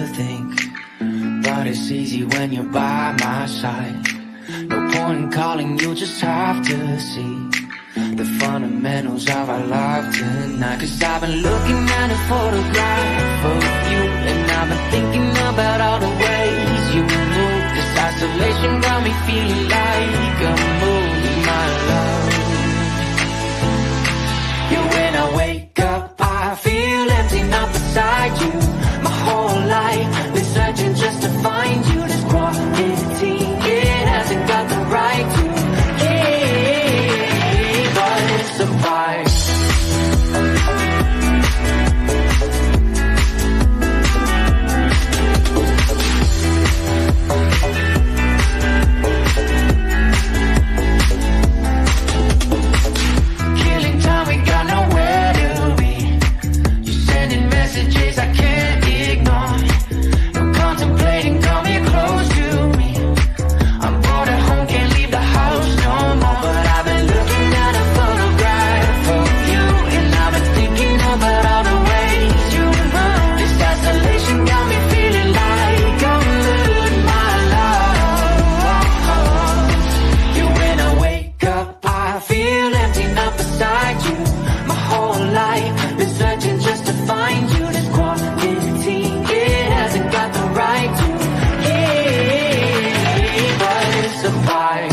think, but it's easy when you're by my side. No point in calling, you just have to see the fundamentals of our life tonight. Cause I've been looking at a photograph of you, and I've been thinking about all the ways you move. This isolation got me feeling like I'm moving my love. Yeah, when I wake up, I feel empty, not beside you. My whole life been searching just to find you. This quarantine, it hasn't got the right to keep us apart. Killing time, we got nowhere to be. You're sending messages I can't ignore. No contemplating, come here close to me. I'm bored at home, can't leave the house no more. But I've been looking at a photograph of you, and I've been thinking about all the ways you move. This isolation got me feeling like I'm losing my love. Yeah, when I wake up, I feel empty, not beside you. My whole life been searching just to find you. This quarantine, it hasn't got the right to keep us apart.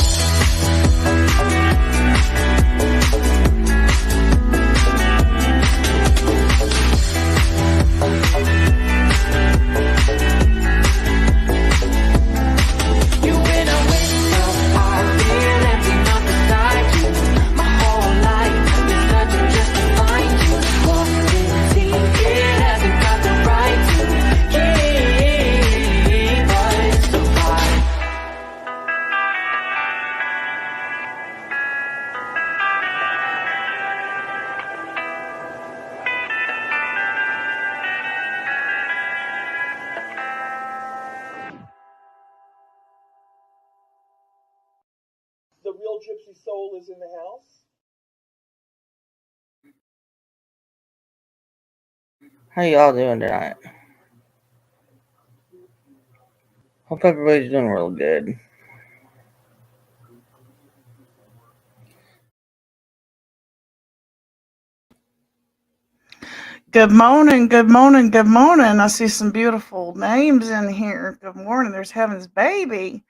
You, when I wake up, I feel empty, not beside you. My whole life been searching just to find you. This quarantine, it hasn't got the right to keep us apart. The real Gypsy Soul is in the house. How y'all doing tonight? Hope everybody's doing real good. Good morning, good morning, good morning. I see some beautiful names in here. Good morning. There's Heaven's Baby.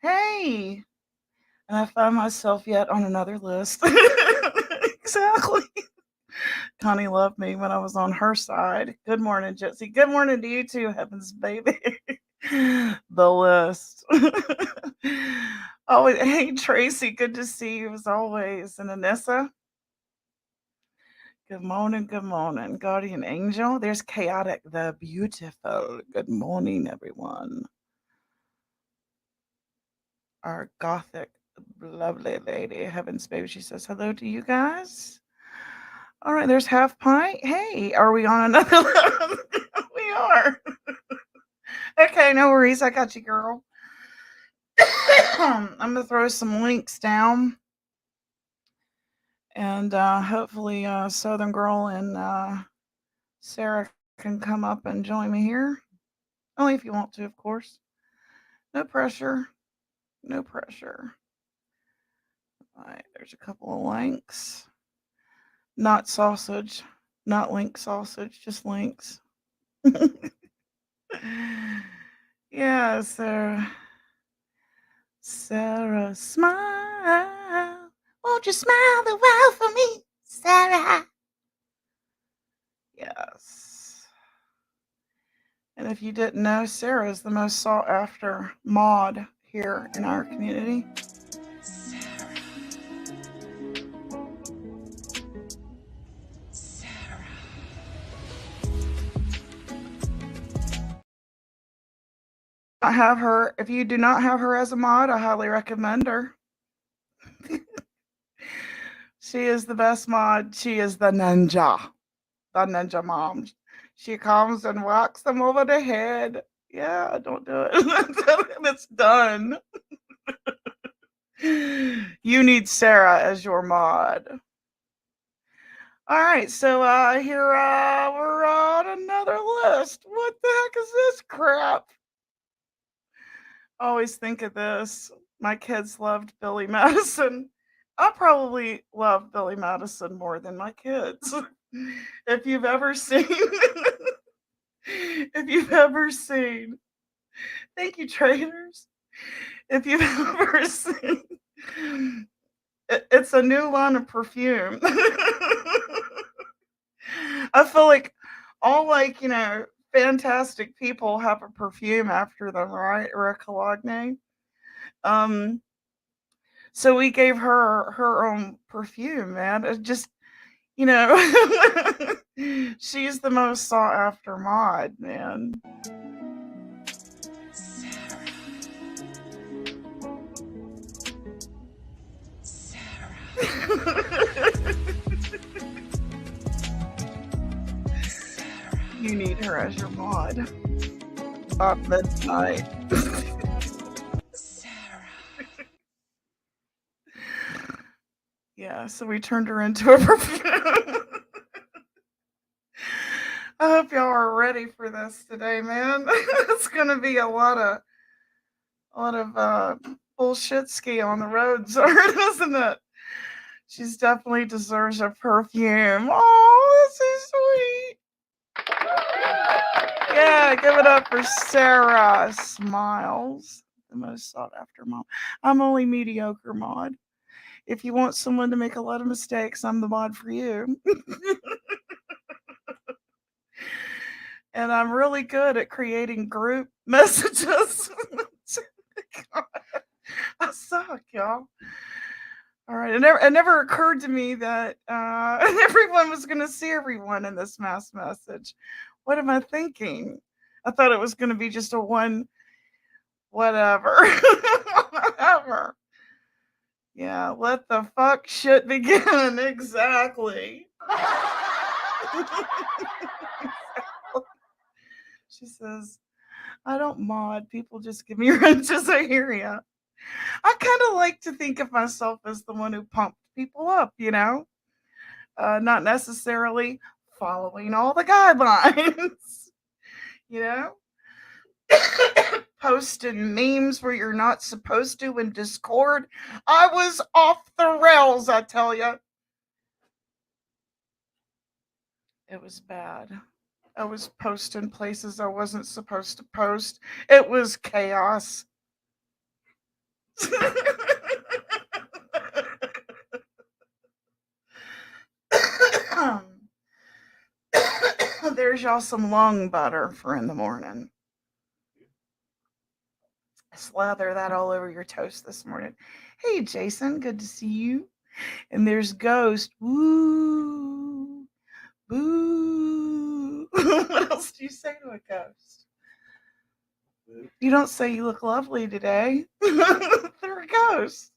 Hey. And I find myself yet on another list. Exactly. Connie loved me when I was on her side. Good morning, Jitsi. Good morning to you too, Heaven's Baby. The list. Oh, hey, Tracy. Good to see you as always. And Anissa. Good morning, Guardian Angel. There's Chaotic the Beautiful. Good morning, everyone. Our Gothic, lovely lady, Heaven's Baby, she says hello to you guys. All right, there's Half Pint. Hey, are we on another level? We are. Okay, no worries. I got you, girl. I'm going to throw some links down. And hopefully Southern Girl and Sarah can come up and join me here. Only if you want to, of course. No pressure. No pressure. All right, there's a couple of links. Not sausage. Not link sausage, just links. Yeah, Sarah, smile. Won't you smile the while for me, Sarah? Yes. And if you didn't know, Sarah is the most sought after mod here in our community. I have her. If you do not have her as a mod, I highly recommend her. She is the best mod. She is the ninja mom. She comes and whacks them over the head. Yeah, don't do it. It's done. You need Sarah as your mod. All right, so here we're on another list. What the heck is this crap? I always think of this. My kids loved Billy Madison. I probably love Billy Madison more than my kids. If you've ever seen, if you've ever seen, thank you, traders. If you've ever seen, it's a new line of perfume. I feel like all fantastic people have a perfume after them, right? Or a cologne. Um, so we gave her her own perfume, man. It just, you know, she's the most sought after mod, man. You need her as your mod. About midnight. Yeah, so we turned her into a perfume. I hope y'all are ready for this today, man. It's gonna be a lot of bullshit ski on the roads, isn't it? She's definitely deserves a perfume. Oh, this is sweet. Yeah, give it up for Sarah Smiles, the most sought after mom. I'm only mediocre mod. If you want someone to make a lot of mistakes, I'm the mod for you. And I'm really good at creating group messages. God, I suck, y'all. All right, it never occurred to me that everyone was going to see everyone in this mass message. What am I thinking? I thought it was going to be just a one, whatever. Whatever. Yeah, let the fuck shit begin. Exactly. She says, I don't mod. People just give me wrenches. I hear ya. I kind of like to think of myself as the one who pumped people up, not necessarily following all the guidelines, you know? Posting memes where you're not supposed to in Discord. I was off the rails, I tell you. It was bad. I was posting places I wasn't supposed to post. It was chaos. There's y'all some lung butter for in the morning. Slather that all over your toast this morning. Hey, Jason, good to see you. And there's Ghost. Woo. Boo. What else do you say to a ghost? You don't say you look lovely today. They're a ghost.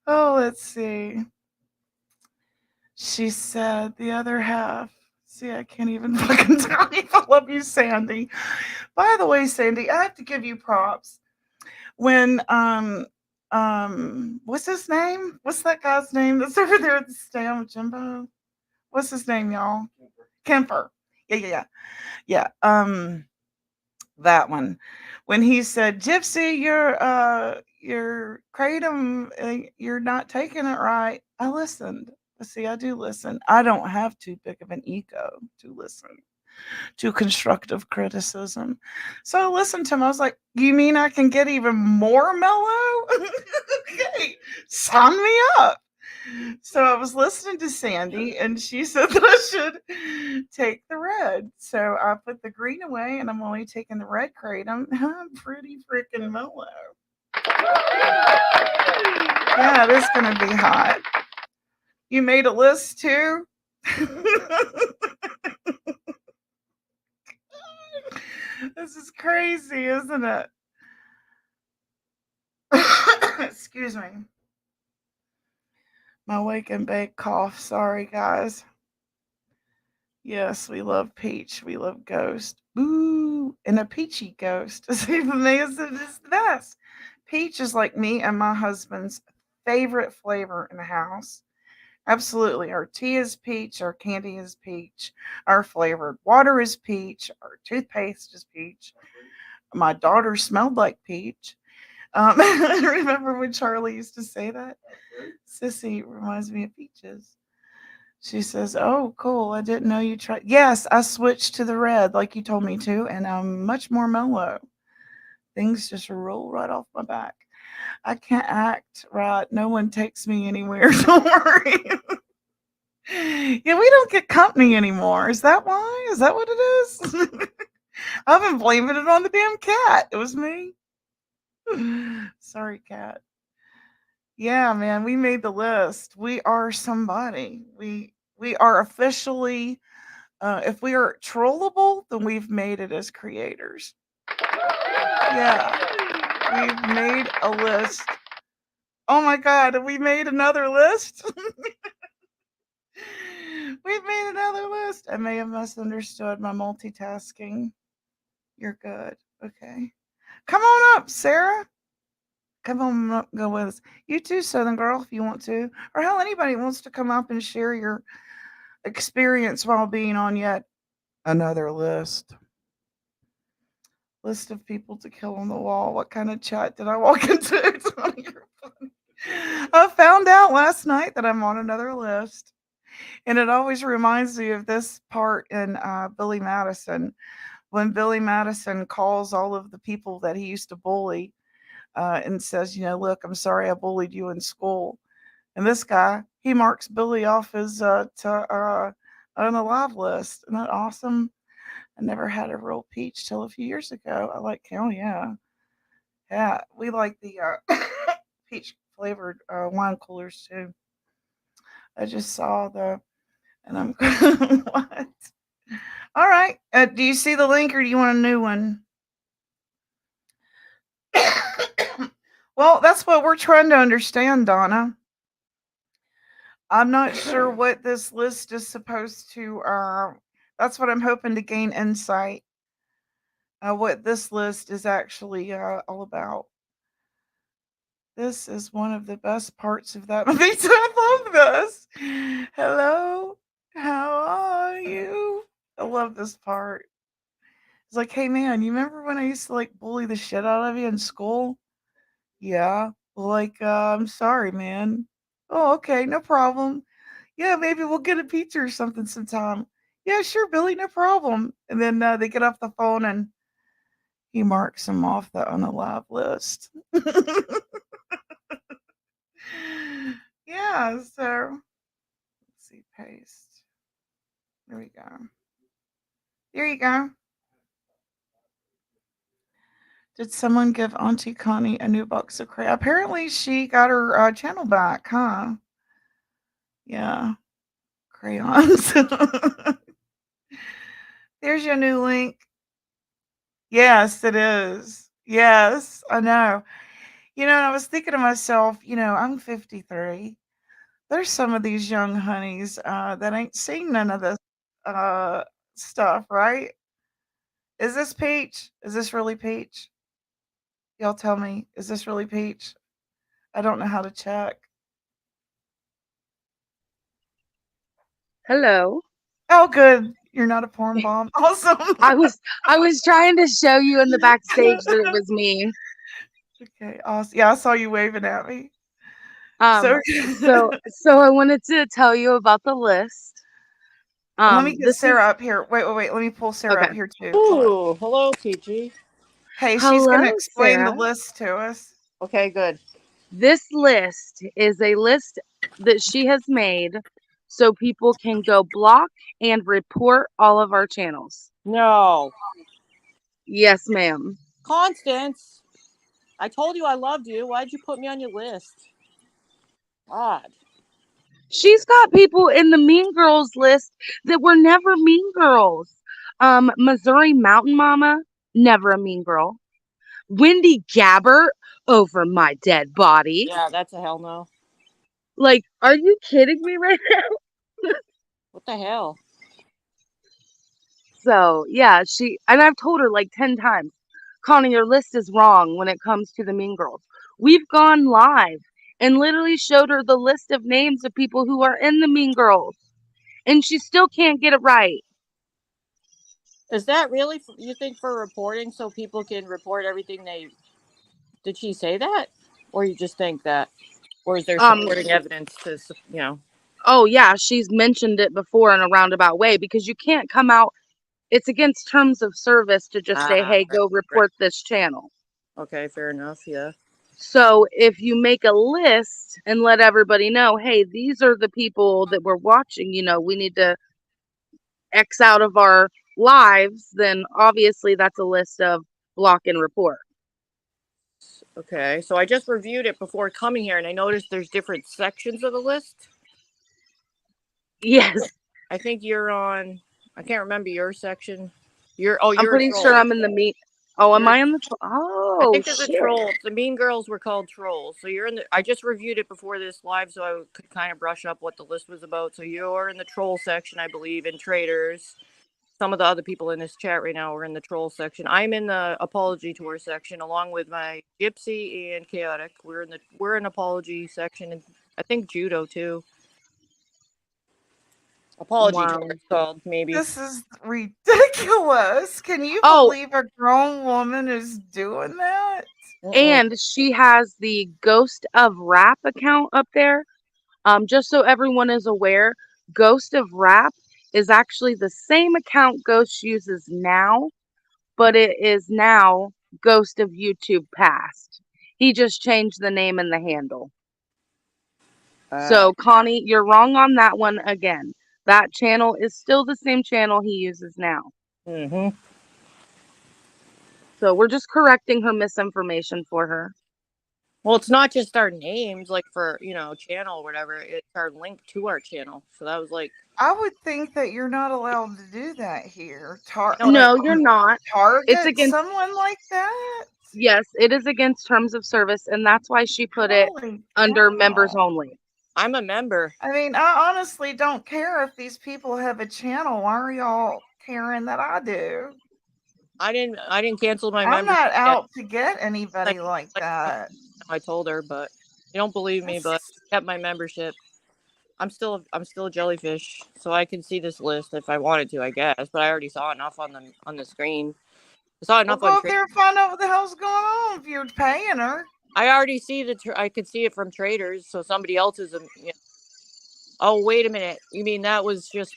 Oh, let's see. She said the other half. See, I can't even fucking tell you if I love you, Sandy. By the way, Sandy, I have to give you props. When what's his name? What's that guy's name that's over there at the stand with Jimbo? What's his name, y'all? Kemper. Yeah. That one. When he said, Gypsy, your kratom, you're not taking it right. I listened. See, I do listen. I don't have too big of an ego to listen to constructive criticism. So I listened to him. I was like, you mean I can get even more mellow? Okay, sign me up. So I was listening to Sandy, and she said that I should take the red. So I put the green away, and I'm only taking the red kratom. I'm pretty freaking mellow. Yeah, it is going to be hot. You made a list too? This is crazy, isn't it? Excuse me. My wake and bake cough. Sorry, guys. Yes, we love Peach. We love Ghost. Ooh, and a peachy ghost. It's even amazing. It's the best. Peach is like me and my husband's favorite flavor in the house. Absolutely. Our tea is peach, our candy is peach, our flavored water is peach, our toothpaste is peach. My daughter smelled like peach. Remember when Charlie used to say that? Sissy reminds me of peaches. She says, "Oh, cool. I didn't know you tried." Yes, I switched to the red like you told me to, and I'm much more mellow. Things just roll right off my back. I can't act right. No one takes me anywhere. Don't worry. Yeah, we don't get company anymore. Is that why? Is that what it is? I've been blaming it on the damn cat. It was me. Sorry, cat. Yeah, man, we made the list. We are somebody. We are officially if we are trollable, then we've made it as creators. Yeah. We've made a list. Oh my god, we made another list? We've made another list. I may have misunderstood my multitasking. You're good. Okay. Come on up, Sarah. Come on up, go with us. You too, Southern Girl, if you want to. Or hell, anybody wants to come up and share your experience while being on yet another list. List of people to kill on the wall. What kind of chat did I walk into? You're funny. I found out last night that I'm on another list. And it always reminds me of this part in Billy Madison, when Billy Madison calls all of the people that he used to bully and says, look, I'm sorry I bullied you in school. And this guy, he marks Billy off as on the live list. Isn't that awesome? I never had a real peach till a few years ago. I like, oh yeah. Yeah, we like the peach flavored wine coolers too. I just saw and I'm what? All right. Do you see the link or do you want a new one? Well, that's what we're trying to understand, Donna. I'm not sure what this list is supposed to. That's what I'm hoping to gain insight. What this list is actually all about. This is one of the best parts of that movie. I love this. Hello, how are you? I love this part. It's like, hey man, you remember when I used to like bully the shit out of you in school? Yeah. Like, I'm sorry, man. Oh, okay, no problem. Yeah, maybe we'll get a pizza or something sometime. Yeah, sure, Billy, no problem. And then they get off the phone and he marks him off on the live list. Yeah, so let's see, paste. There we go. There you go. Did someone give Auntie Connie a new box of crayons? Apparently she got her channel back, huh? Yeah. Crayons. There's your new link. Yes, it is. Yes, I know. I was thinking to myself, I'm 53. There's some of these young honeys that ain't seen none of this stuff, right? Is this peach? Is this really peach? Y'all tell me, is this really peach? I don't know how to check. Hello. Oh, good. You're not a porn bomb. Awesome. I was trying to show you in the backstage that it was me. Okay, awesome. Yeah, I saw you waving at me. So I wanted to tell you about the list. Let me get Sarah up here. Wait. Let me pull Sarah up here too. Ooh, hello, Peachy. Hey, she's Hello, going to explain Sarah. the list to us. Okay, good. This list is a list that she has made so people can go block and report all of our channels. No. Yes, ma'am. Constance, I told you I loved you. Why'd you put me on your list? Odd. She's got people in the Mean Girls list that were never Mean Girls. Missouri Mountain Mama, never a mean girl. Wendy Gabbert, over my dead body. Yeah, that's a hell no. Like, are you kidding me right now? What the hell? So, yeah, and I've told her like 10 times, Connie, your list is wrong when it comes to the Mean Girls. We've gone live and literally showed her the list of names of people who are in the Mean Girls. And she still can't get it right. Is that really, you think, for reporting so people can report everything they... Did she say that? Or you just think that? Or is there supporting evidence to, you know? Oh, yeah, she's mentioned it before in a roundabout way because you can't come out. It's against terms of service to just say, hey, go report this channel. Okay, fair enough, yeah. So if you make a list and let everybody know, hey, these are the people that we're watching, you know, we need to X out of our lives, then obviously that's a list of block and report. Okay, so I just reviewed it before coming here, and I noticed there's different sections of the list. Yes. I think you're on... I can't remember your section. You're I'm pretty sure I'm in the meat. Oh, am I in the I think there's shit. a troll. The Mean Girls were called trolls. So you're in the... I just reviewed it before this live so I could kind of brush up what the list was about. So you're in the troll section, I believe, in Traitors. Some of the other people in this chat right now are in the troll section. I'm in the apology tour section along with my Gypsy and Chaotic. We're in apology section, and I think Judo too. Apology tour it's called, maybe. This is ridiculous. Can you believe a grown woman is doing that? And she has the Ghost of Rap account up there. Just so everyone is aware, Ghost of Rap is actually the same account Ghost uses now, but it is now Ghost of YouTube Past. He just changed the name and the handle. So, Connie, you're wrong on that one again. That channel is still the same channel he uses now. Mm-hmm. So we're just correcting her misinformation for her. Well, it's not just our names, like for, you know, channel or whatever. It's our link to our channel. So that was like... I would think that you're not allowed to do that here. No, you're not. Target someone like that? Yes, it is against terms of service, and that's why she put it under members only. I'm a member. I mean, I honestly don't care if these people have a channel. Why are y'all caring that I do? I didn't cancel my membership. I'm not out to get anybody like that. I told her, but you don't believe me, but I kept my membership. I'm still a jellyfish, so I can see this list if I wanted to, I guess. But I already saw enough on the screen. I saw enough. Go up there and find out what the hell's going on if you're paying her. I already see I could see it from Traitors, so somebody else is. You know. Oh, wait a minute. You mean that was just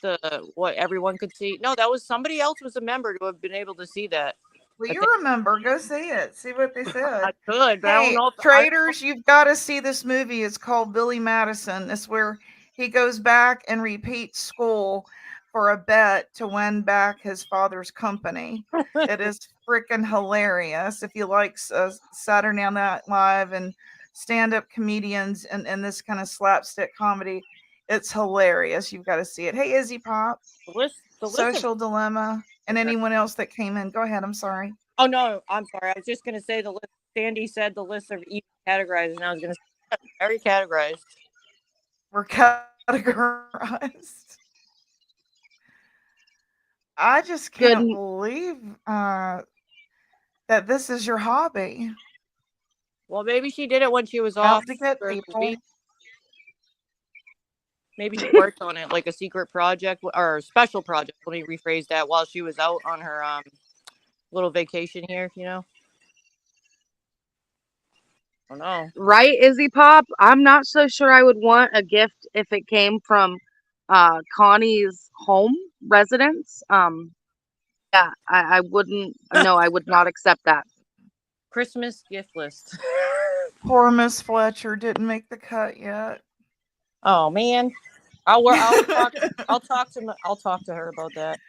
what everyone could see? No, that was somebody else was a member to have been able to see that. Well, you remember. Go see it. See what they said. I could, but hey, I don't know if Traitors, you've got to see this movie. It's called Billy Madison. It's where he goes back and repeats school for a bet to win back his father's company. It is freaking hilarious. If you like Saturday Night Live and stand-up comedians and this kind of slapstick comedy, it's hilarious. You've got to see it. Hey, Izzy Pop. The Social Dilemma. And anyone else that came in. Go ahead. I'm sorry. Oh, no. I'm sorry. I was just going to say the list. Sandy said the list of even categorized, and I was going to say very categorized. We're categorized. I just can't believe that this is your hobby. Well, maybe she did it when she was off. To get people. Maybe she worked on it like a secret project or a special project. Let me rephrase that. While she was out on her little vacation here, you know. I don't know. Right, Izzy Pop? I'm not so sure I would want a gift if it came from Connie's home residence. Yeah, I wouldn't. No, I would not accept that. Christmas gift list. Poor Miss Fletcher didn't make the cut yet. Oh man, I'll talk to her about that.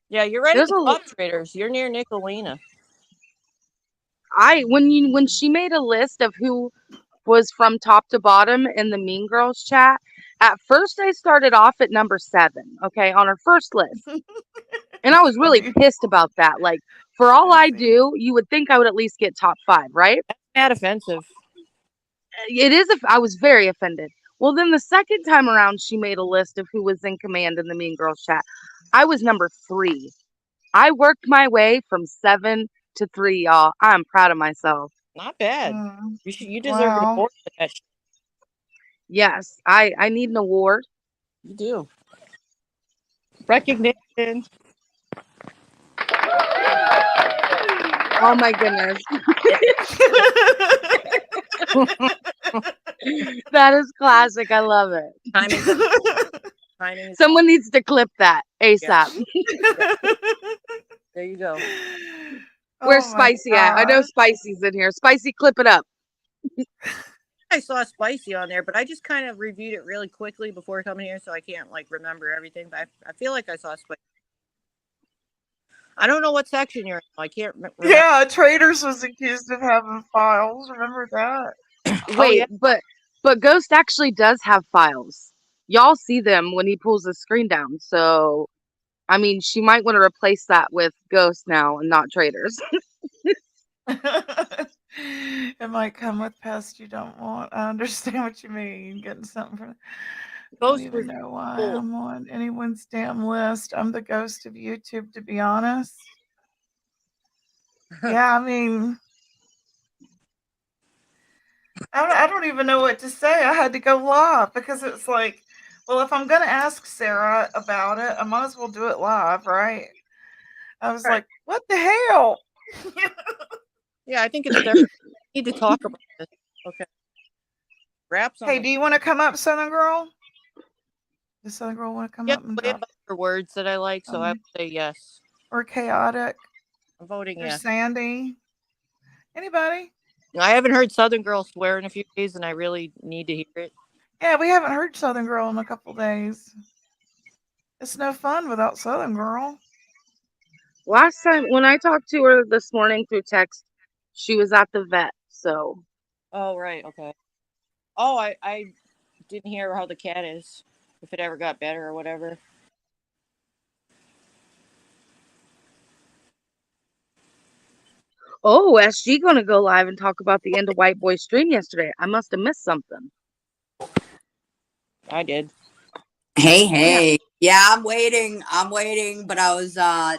Yeah, you're right. At the Traitors. You're near Nicolina. When she made a list of who was from top to bottom in the Mean Girls chat, at first I started off at number 7, okay, on her first list. And I was really pissed about that. Like, for all I do, you would think I would at least get top 5, right? That's not offensive. It is. I was very offended. Well, then the second time around, she made a list of who was in command in the Mean Girls chat. I was number 3. I worked my way from 7 to 3, y'all. I'm proud of myself. Not bad. Mm, You deserve an wow. award for that. Yes, I need an award. You do. Recognition. Oh my goodness. That is classic. I love it. Timing is Someone needs to clip that ASAP. there you go. Where's Oh my Spicy at? I know God. Spicy's in here. Spicy, clip it up. I saw Spicy on there, but I just kind of reviewed it really quickly before coming here, so I can't like remember everything. But I feel like I saw Spicy. I don't know what section you're in. I can't remember. Yeah, Traders was accused of having files. Remember that? Wait, yeah. but Ghost actually does have files. Y'all see them when he pulls the screen down. So, I mean, she might want to replace that with Ghost now and not Traders. It might come with past you don't want. I understand what you mean. Getting something from. I Ghost don't even was know why cool. I'm on anyone's damn list. I'm the ghost of YouTube, to be honest. Yeah, I mean, I don't even know what to say. I had to go live because it's like, well, if I'm gonna ask Sarah about it, I might as well do it live, right? I was Right. like, what the hell? Yeah, I think it's there. We need to talk about this. Okay. Wraps on Hey, the do you want to come up, Southern Girl? Does Southern Girl want to come yeah, up and we have drop? other words that I like, so I would say yes. Or chaotic? I'm voting Or yes. Sandy? Anybody? I haven't heard Southern Girl swear in a few days, and I really need to hear it. Yeah, we haven't heard Southern Girl in a couple days. It's no fun without Southern Girl. Last time when I talked to her this morning through text, she was at the vet. So, Oh, right. Okay. Oh, I didn't hear how the cat is, if it ever got better or whatever. oh, SG gonna go live and talk about the end of White Boy stream yesterday. I must have missed something. I did. Hey. Yeah, I'm waiting, but I was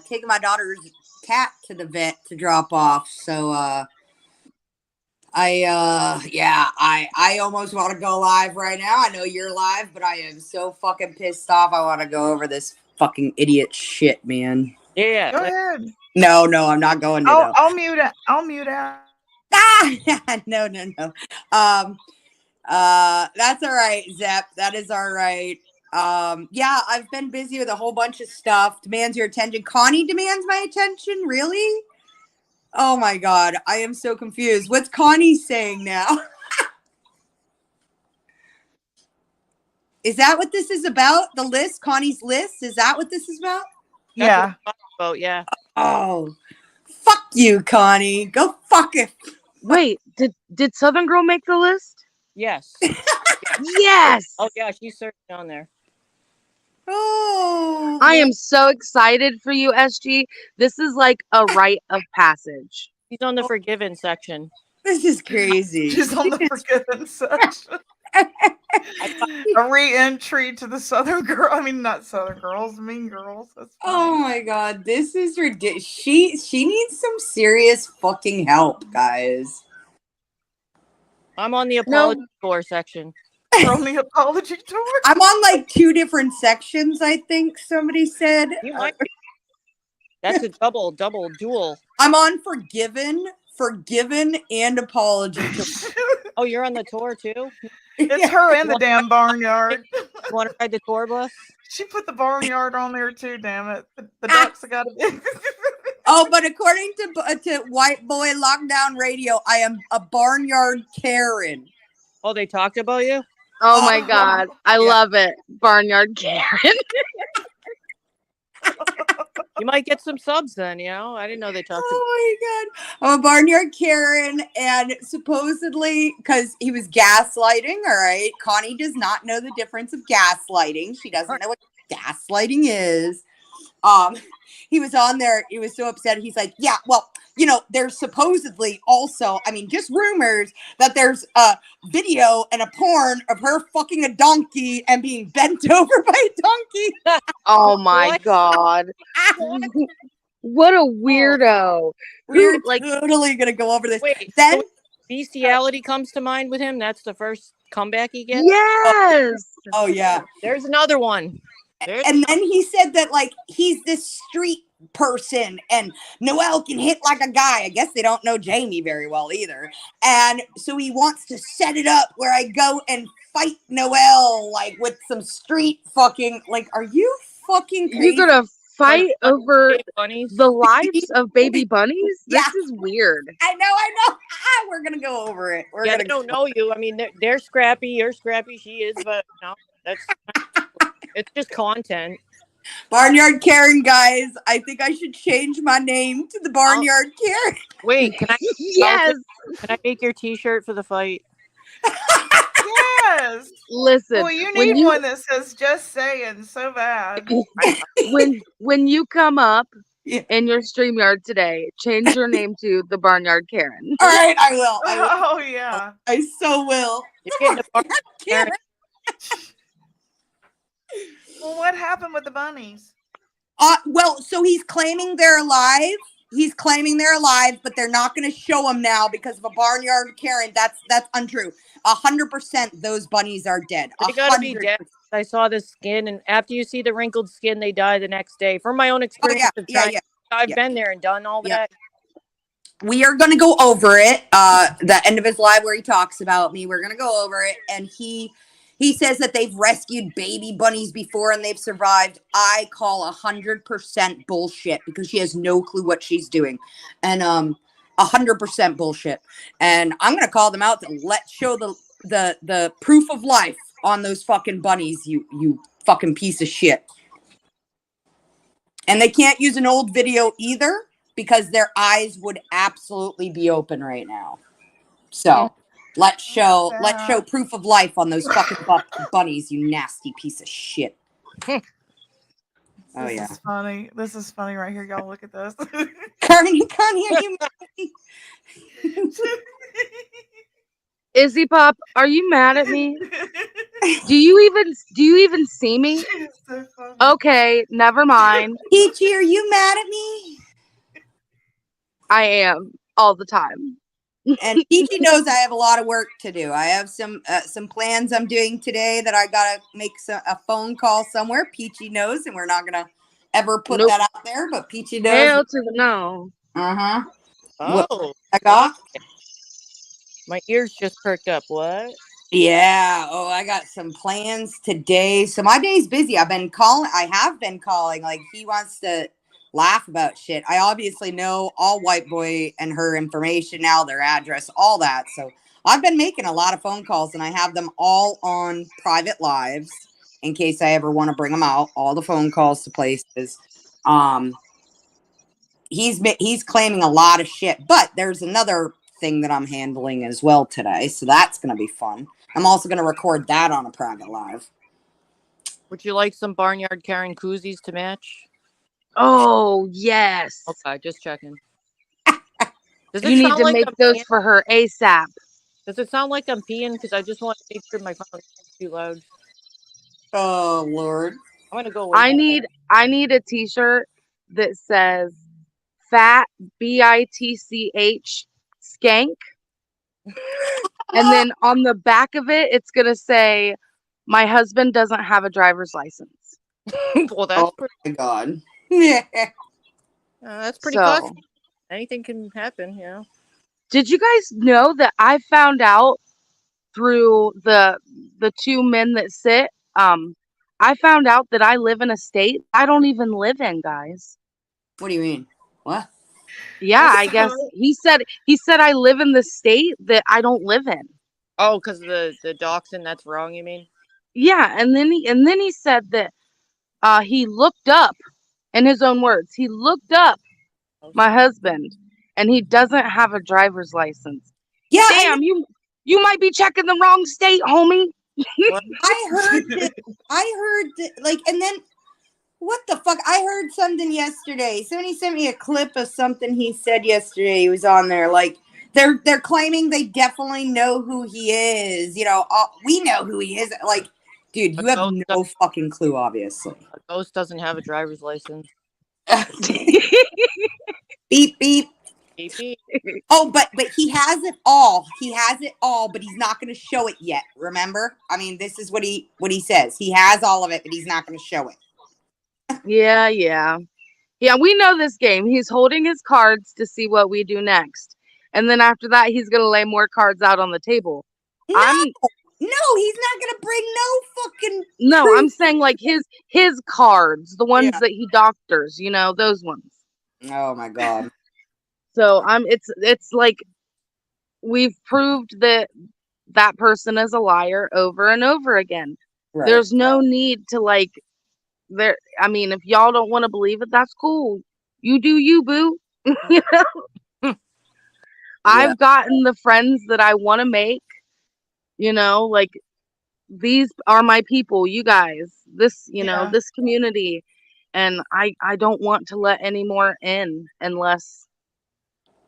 taking my daughter's cat to the vet to drop off. So I almost want to go live right now. I know you're live, but I am so fucking pissed off. I want to go over this fucking idiot shit, man. Yeah. Go ahead. No, I'm not going to. I'll mute it. I'll mute out. Ah! No. That's all right, Zep. That is all right. Yeah, I've been busy with a whole bunch of stuff. Demands your attention. Connie demands my attention? Really? Oh my God. I am so confused. What's Connie saying now? Is that what this is about? The list? Connie's list? Is that what this is about? Yeah. Oh, yeah. Oh, fuck you, Connie. Go fuck it. Wait, did Southern Girl make the list? Yes. Yes. Oh, yeah. She's certainly on there. Oh. I am so excited for you, SG. This is like a rite of passage. She's on the forgiven section. This is crazy. She's on the forgiven section. A re-entry to the Southern Girl. I mean, not Southern Girls, Mean Girls. That's Oh funny. my God, this is ridiculous. She needs some serious fucking help, guys. I'm on the apology tour section. We're on the apology tour. I'm on like 2 different sections, I think somebody said. You might be. That's a dual. I'm on forgiven, and apology. Oh, you're on the tour too? It's her in the damn barnyard. You want to ride the tour bus? She put the barnyard on there too, damn it. The ducks have got to be. Oh, but according to White Boy Lockdown Radio, I am a barnyard Karen. Oh, they talked about you? Oh my God. I Yeah. love it. Barnyard Karen. You might get some subs then, you know? I didn't know they talked about Oh my God. I'm a barnyard Karen, and supposedly, because he was gaslighting, all right? Connie does not know the difference of gaslighting. She doesn't know what gaslighting is. He was on there. He was so upset. He's like, yeah, well, you know, there's supposedly also, I mean, just rumors that there's a video and a porn of her fucking a donkey and being bent over by a donkey. Oh my What? God. What a weirdo. We're Like, totally going to go over this. Wait, Then bestiality comes to mind with him. That's the first comeback he gets. Yes. Oh yeah. There's another one. There's And then he said that like he's this street person and Noel can hit like a guy. I guess they don't know Jamie very well either. And so he wants to set it up where I go and fight Noel like with some street fucking like are you fucking crazy? You're gonna fight over Baby bunnies. the lives of baby bunnies? This Yeah. is weird. I know. We're gonna go over it. We're Yeah, gonna they don't know you. I mean, they're scrappy. You're scrappy. She is, but no, that's it's just content. Barnyard Karen, guys. I think I should change my name to the Barnyard Karen. Wait, can I Yes. make your T-shirt for the fight? Yes. Listen, Well, you when need you one that says "just saying" so bad. when you come up Yeah. in your StreamYard today, change your name to the Barnyard Karen. All right, I will. Oh yeah. I so will. You're getting a Barnyard Karen. Well, what happened with the bunnies? Well, so he's claiming they're alive. He's claiming they're alive, but they're not going to show them now because of a Barnyard Karen. That's untrue. 100% those bunnies are dead. They gotta be 100%. dead. I saw the skin, and after you see the wrinkled skin, they die the next day. From my own Oh, experience, yeah, of yeah, trying- yeah. I've yeah. been there and done all Yeah. that. We are going to go over it. The end of his live where he talks about me, we're going to go over it. And he says that they've rescued baby bunnies before and they've survived. I call 100% bullshit because she has no clue what she's doing. And 100% bullshit. And I'm going to call them out to show the proof of life on those fucking bunnies, you fucking piece of shit. And they can't use an old video either because their eyes would absolutely be open right now. So let's show proof of life on those fucking bunnies, you nasty piece of shit. Oh This yeah. is funny. This is funny right here. Y'all look at this. Carney, are you mad at me? Izzy Pop, are you mad at me? Do you even see me? It's so funny. Okay, never mind. Peachy, are you mad at me? I am all the time. And Peachy knows I have a lot of work to do. I have some plans I'm doing today that I gotta make a phone call somewhere. Peachy knows, and we're not gonna ever put Nope. that out there. But Peachy knows. Hell to the no. What? Oh, I got. my ears just perked up. What? Yeah. Oh, I got some plans today. So my day's busy. I have been calling. Like he wants to laugh about shit. I obviously know all White Boy and her information now, their address, all that. So I've been making a lot of phone calls and I have them all on private lives in case I ever want to bring them out. All the phone calls to places. He's claiming a lot of shit, but there's another thing that I'm handling as well today. So that's going to be fun. I'm also going to record that on a private live. Would you like some Barnyard Karen koozies to match? Oh yes. Okay, just checking. Does You need sound to like make I'm those peeing? for her ASAP. Does it sound like I'm peeing? Because I just want to make sure my phone is too loud. Oh Lord. I'm gonna go. I need a t-shirt that says fat BITCH skank. And then on the back of it, it's gonna say, "My husband doesn't have a driver's license." Well, that's Oh. pretty. My God. Yeah. That's pretty So, costly. Anything can happen, you know. did you guys know that I found out through the two men that sit? I found out that I live in a state I don't even live in, guys. What do you mean? What? Yeah, I guess he said I live in the state that I don't live in. Oh, because the dachshund, that's wrong. You mean? Yeah, and then he said that he looked up, in his own words, he looked up my husband, and he doesn't have a driver's license. Yeah, Damn, you might be checking the wrong state, homie. I heard that, like, and then what the fuck? I heard something yesterday. Somebody sent me a clip of something he said yesterday. He was on there, like they're claiming they definitely know who he is. You know, we know who he is. Like, dude, you have no fucking clue, obviously. A ghost doesn't have a driver's license. Beep beep. AP. Oh, but he has it all. He has it all, but he's not going to show it yet. Remember? I mean, this is what he says. He has all of it, but he's not going to show it. Yeah, yeah. Yeah, we know this game. He's holding his cards to see what we do next. And then after that, he's going to lay more cards out on the table. No, he's not going to bring no fucking. No, I'm saying like his cards, the ones Yeah. that he doctors, you know, those ones. Oh my God. So it's like we've proved that person is a liar over and over again. Right. There's no need to like I mean, if y'all don't want to believe it, that's cool. You do you, boo. You know? I've gotten the friends that I want to make, you know, like these are my people, you guys, this, you know, this community. And I don't want to let any more in unless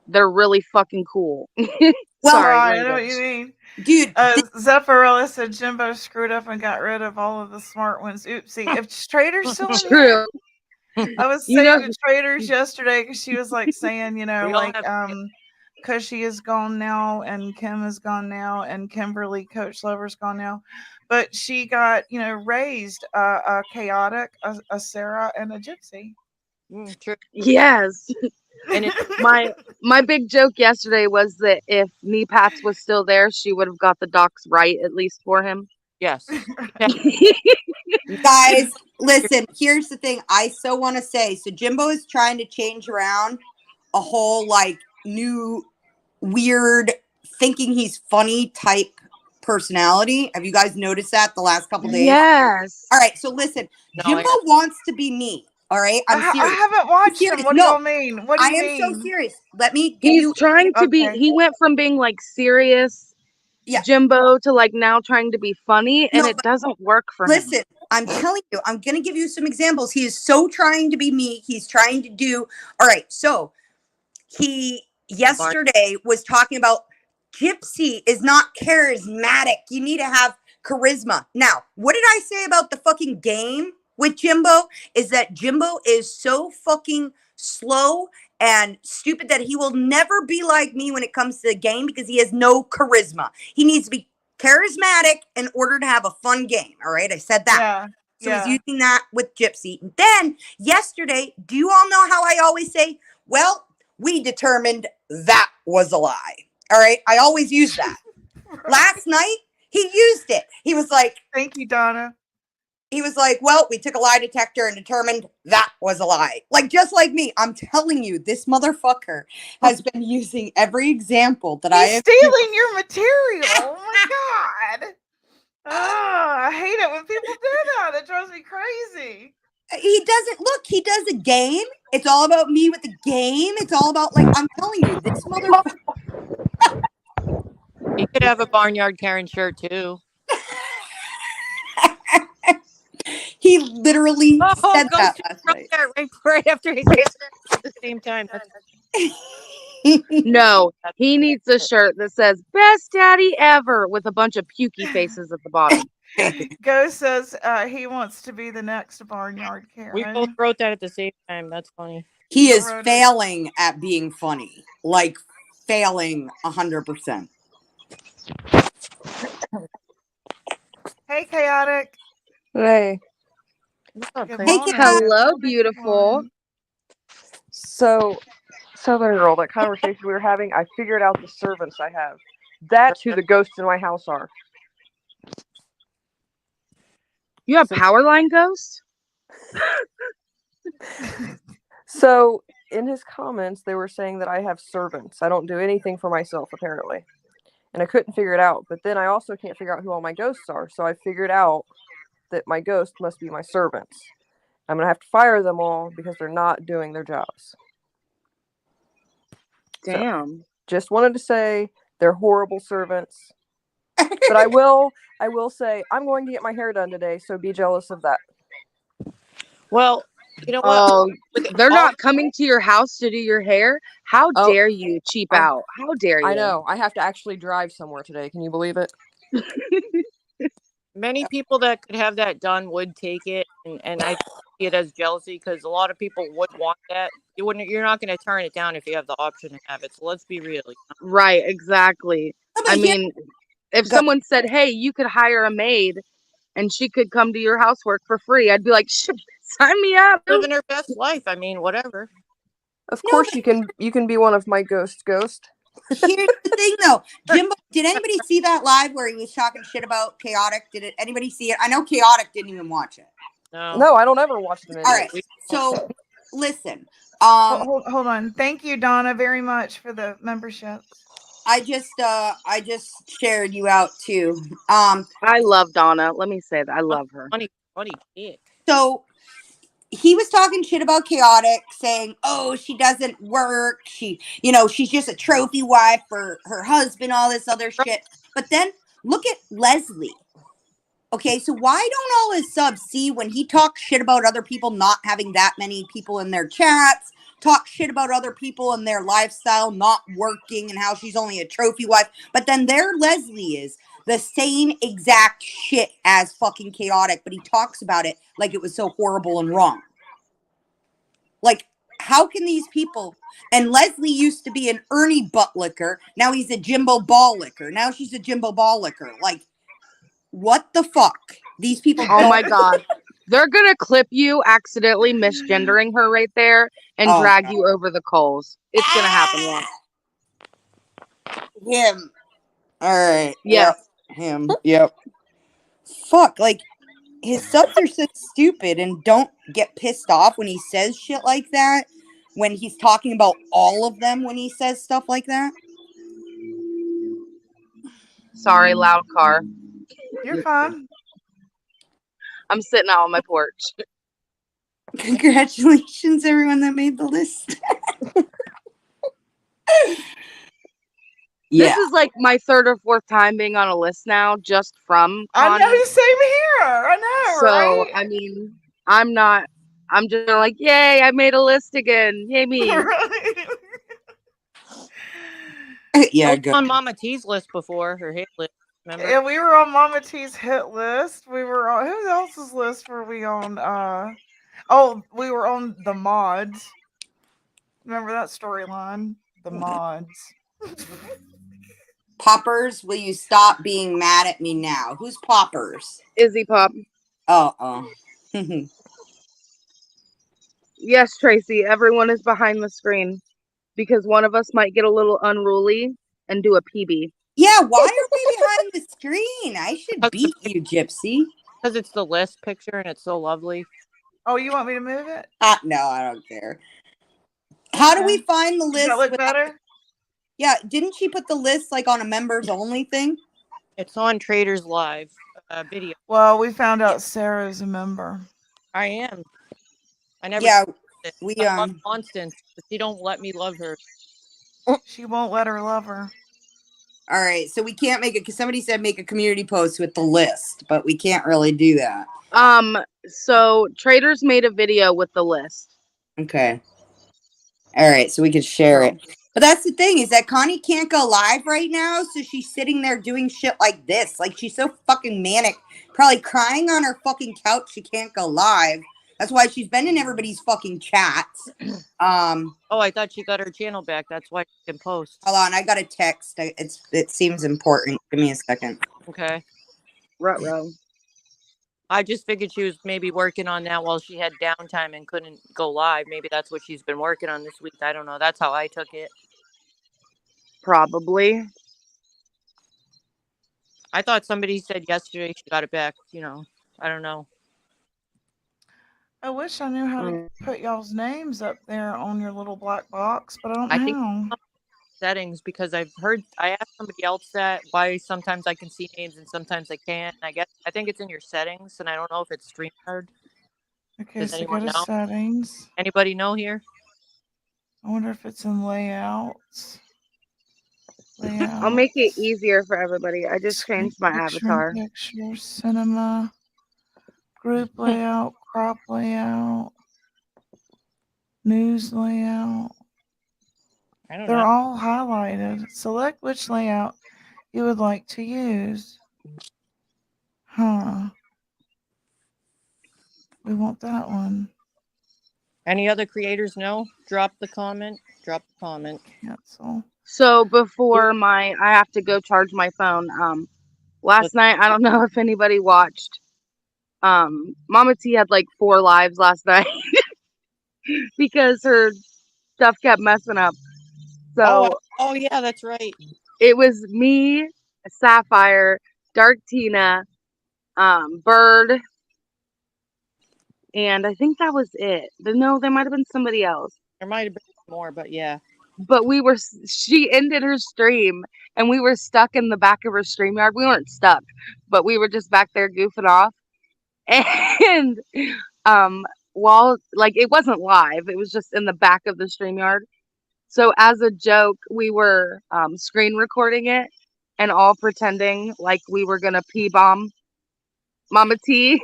they're really fucking cool. Well, Sorry, I know what language. you mean. Dude, Zephyrillo said Jimbo screwed up and got rid of all of the smart ones. Oopsie. If Trader's still in here, True. I was You saying know- to Traders yesterday because she was like saying, you know, We all like have- Cushy is gone now and Kim is gone now and Kimberly Coach Lover's gone now, but she got, you know, raised a Chaotic, a Sarah, and a Gypsy. True. Yes. And it, My big joke yesterday was that if Neepats was still there, she would have got the docs right, at least for him. yes. guys, listen, here's the thing I so want to say. So Jimbo is trying to change around a whole like new weird thinking he's funny type personality. Have you guys noticed that the last couple days? Yes. All right, so listen, No, Jimbo wants to be me. All right, I'm I serious. haven't watched serious. him. What do No, y'all mean? What do I you am mean? so serious. Let me give He's you trying to be, Okay. he went from being like serious Yeah. Jimbo to like now trying to be funny, and No, it but doesn't work for him. listen, I'm telling you, I'm going to give you some examples. He is so trying to be me. He's trying to do. All right. So he yesterday was talking about Gypsy is not charismatic. You need to have charisma. Now, what did I say about the fucking game with Jimbo? Is that Jimbo is so fucking slow and stupid that he will never be like me when it comes to the game because he has no charisma. He needs to be charismatic in order to have a fun game. All right. I said that. Yeah. So yeah. he's using that with Gypsy. Then yesterday, do you all know how I always say, well, we determined that was a lie. All right. I always use that. Last night, he used it. He was like, Thank you, Donna. well, we took a lie detector and determined that was a lie. Like, just like me. I'm telling you, this motherfucker has been using every example that I He's have. stealing your material. Oh my god. Oh, I hate it when people do that. It drives me crazy. He doesn't look, he does a game. It's all about me with the game. It's all about, like, I'm telling you, this motherfucker. He could have a Barnyard Karen shirt too. He literally said go that to last right night. there, right after he said it at the same time. No, he needs a shirt that says "Best Daddy Ever" with a bunch of pukey faces at the bottom. Ghost says he wants to be the next Barnyard Karen. We both wrote that at the same time. That's funny. He is Alrighty. failing at being funny. Like, failing 100%. Hey, Chaotic. Hey, What's up, Good Crazy? Hey, morning, Hello, everyone. beautiful. so Southern Girl, that conversation we were having, I figured out the servants I have. That's who the ghosts in my house are. You have So- Powerline Ghost? So in his comments, they were saying that I have servants. I don't do anything for myself, apparently. And I couldn't figure it out. But then I also can't figure out who all my ghosts are. So I figured out that my ghost must be my servants. I'm going to have to fire them all because they're not doing their jobs. So, Damn. just wanted to say they're horrible servants. But I will say I'm going to get my hair done today, so be jealous of that. Well, you know what? Oh, With they're all- not coming to your house to do your hair? How Oh, dare you cheap out? How dare you? I know. I have to actually drive somewhere today. Can you believe it? Many people that could have that done would take it, and I see it as jealousy because a lot of people would want that. You're not going to turn it down if you have the option to have it. So let's be real. Right, exactly. No, but I here, mean, if go- someone said, "Hey, you could hire a maid and she could come to your housework for free," I'd be like, "Sign me up." Living her best life. I mean, whatever. Of No, course you can be one of my ghost. here's the thing though, Jimbo, did anybody see that live where he was talking shit about Chaotic? Anybody see it? I know Chaotic didn't even watch it. No. No, I don't ever watch the videos. All right, so listen, Hold on. Thank you, Donna, very much for the membership. I just shared you out too. I love Donna. Let me say that. I love her. Funny kid. So he was talking shit about Chaotic, saying, "Oh, she doesn't work. She's just a trophy wife for her husband, all this other shit." But then look at Leslie. Okay, so why don't all his subs see when he talks shit about other people not having that many people in their chats, talk shit about other people and their lifestyle not working and how she's only a trophy wife, but then there Leslie is the same exact shit as fucking Chaotic, but he talks about it like it was so horrible and wrong. Like, how can these people? And Leslie used to be an Ernie butt licker. Now he's a Jimbo ball licker. Now she's a Jimbo ball licker. Like, what the fuck? These people. Oh my god. They're gonna clip you accidentally misgendering her right there and Oh, drag God. you over the coals. It's gonna happen once. Him. All right. Yes. Yep. Him. Yep. Fuck. Like, his subs are so stupid and don't get pissed off when he says shit like that. When he's talking about all of them when he says stuff like that. Sorry, loud car. You're fine. I'm sitting out on my porch. Congratulations, everyone that made the list. Yeah. This is like my third or fourth time being on a list now, just from I Connie. know, same here. I know, So right? I mean, I'm just like, yay, I made a list again. Yay me. Right. Yeah, I was good. on Mama T's list before, her hit list. Remember? Yeah, we were on Mama T's hit list. We were on who else's list were we on? We were on the mods. Remember that storyline? The mods. Poppers, will you stop being mad at me now? Who's Poppers? Izzy Pop. Oh. Yes, Tracy, everyone is behind the screen because one of us might get a little unruly and do a PB. Yeah, why are we behind the screen? I should beat you, Gypsy. Because it's the list picture and it's so lovely. Oh, you want me to move it? No, I don't care. How do we find the Does list? that look without- better? Yeah, didn't she put the list like on a members only thing? It's on Traders Live video. Well, we found out Sarah's a member. I am. I never. Yeah, it. we I love Constance, but she don't let me love her. She won't let her love her. All right, so we can't make it because somebody said make a community post with the list, but we can't really do that. So Traders made a video with the list. Okay. All right, so we can share it. But that's the thing is that Connie can't go live right now, so she's sitting there doing shit like this. Like she's so fucking manic, probably crying on her fucking couch. She can't go live. That's why she's been in everybody's fucking chats. Oh, I thought she got her channel back. That's why she can post. Hold on, I got a text. It seems important. Give me a second. Okay. Ruh-roh. I just figured she was maybe working on that while she had downtime and couldn't go live. Maybe that's what she's been working on this week. I don't know. That's how I took it. Probably. I thought somebody said yesterday she got it back. I don't know. I wish I knew how to put y'all's names up there on your little black box, but I don't know. Think settings because I asked somebody else that why sometimes I can see names and sometimes I can't. And I think it's in your settings, and I don't know if it's StreamYard. Okay, Does so anyone go to know? settings. Anybody know here? I wonder if it's in layouts. I'll make it easier for everybody. I just changed my avatar. Picture, cinema, group layout, crop layout, news layout. I don't They're know. all highlighted. Select which layout you would like to use. We want that one. Any other creators know? Drop the comment. Drop the comment. Cancel. So before I have to go charge my phone. Last night, I don't know if anybody watched. Mama T had like 4 lives last night because her stuff kept messing up. So Oh yeah, that's right. it was me, Sapphire, Dark Tina, Bird, and I think that was it. No, there might have been somebody else. There might have been more, but yeah. But she ended her stream and we were stuck in the back of her StreamYard. We weren't stuck, but we were just back there goofing off. And while like it wasn't live, it was just in the back of the StreamYard. So as a joke, we were screen recording it and all pretending like we were gonna P-bomb Mama T.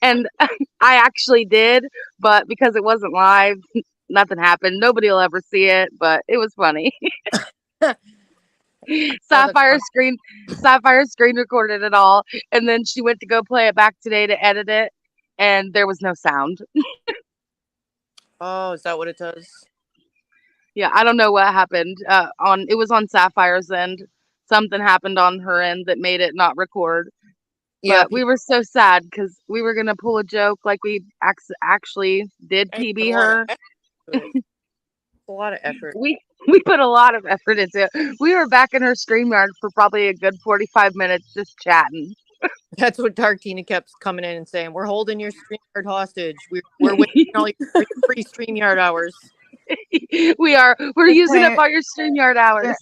And I actually did, but because it wasn't live, nothing happened. Nobody will ever see it, but it was funny. Sapphire screen recorded it all, and then she went to go play it back today to edit it, and there was no sound. Oh, is that what it does? Yeah, I don't know what happened. It was on Sapphire's end. Something happened on her end that made it not record. Yeah, But we were so sad because we were gonna pull a joke like we actually did PB her. A lot of effort. We put a lot of effort into it. We were back in her StreamYard for probably a good 45 minutes just chatting. That's what Dark Tina kept coming in and saying. We're holding your StreamYard hostage. We're waiting all your free StreamYard hours. We're using up all your StreamYard hours.